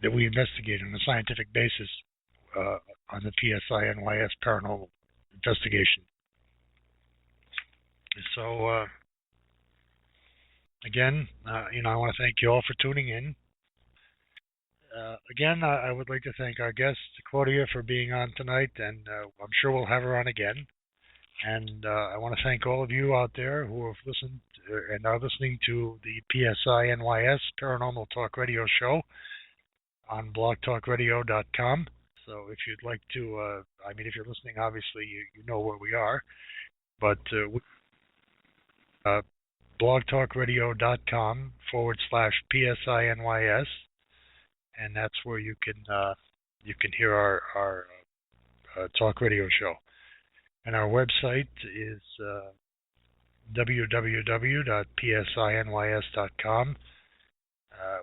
that we investigate on a scientific basis on the PSINYS paranormal investigation. So, Again, I want to thank you all for tuning in. Again, I would like to thank our guest, Claudia, for being on tonight, and I'm sure we'll have her on again. And I want to thank all of you out there who have listened and are listening to the PSINYS Paranormal Talk Radio show on blogtalkradio.com. So if you'd like to, if you're listening, obviously you know where we are, but blogtalkradio.com/PSINYS, and that's where you can hear our talk radio show. And our website is www.psinys.com,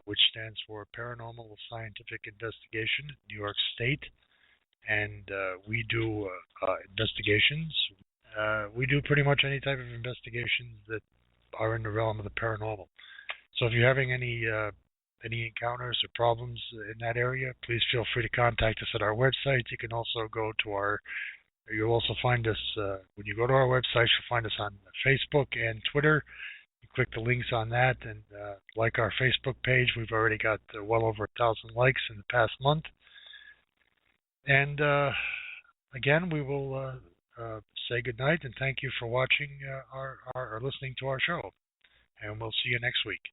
which stands for Paranormal Scientific Investigation, New York State. And we do investigations. We do pretty much any type of investigations that are in the realm of the paranormal. So if you're having any encounters or problems in that area, please feel free to contact us at our website. You can also go to you'll also find us, when you go to our website, you'll find us on Facebook and Twitter. You click the links on that and like our Facebook page. We've already got well over 1,000 likes in the past month. And again, we will say goodnight and thank you for watching or listening to our show. And we'll see you next week.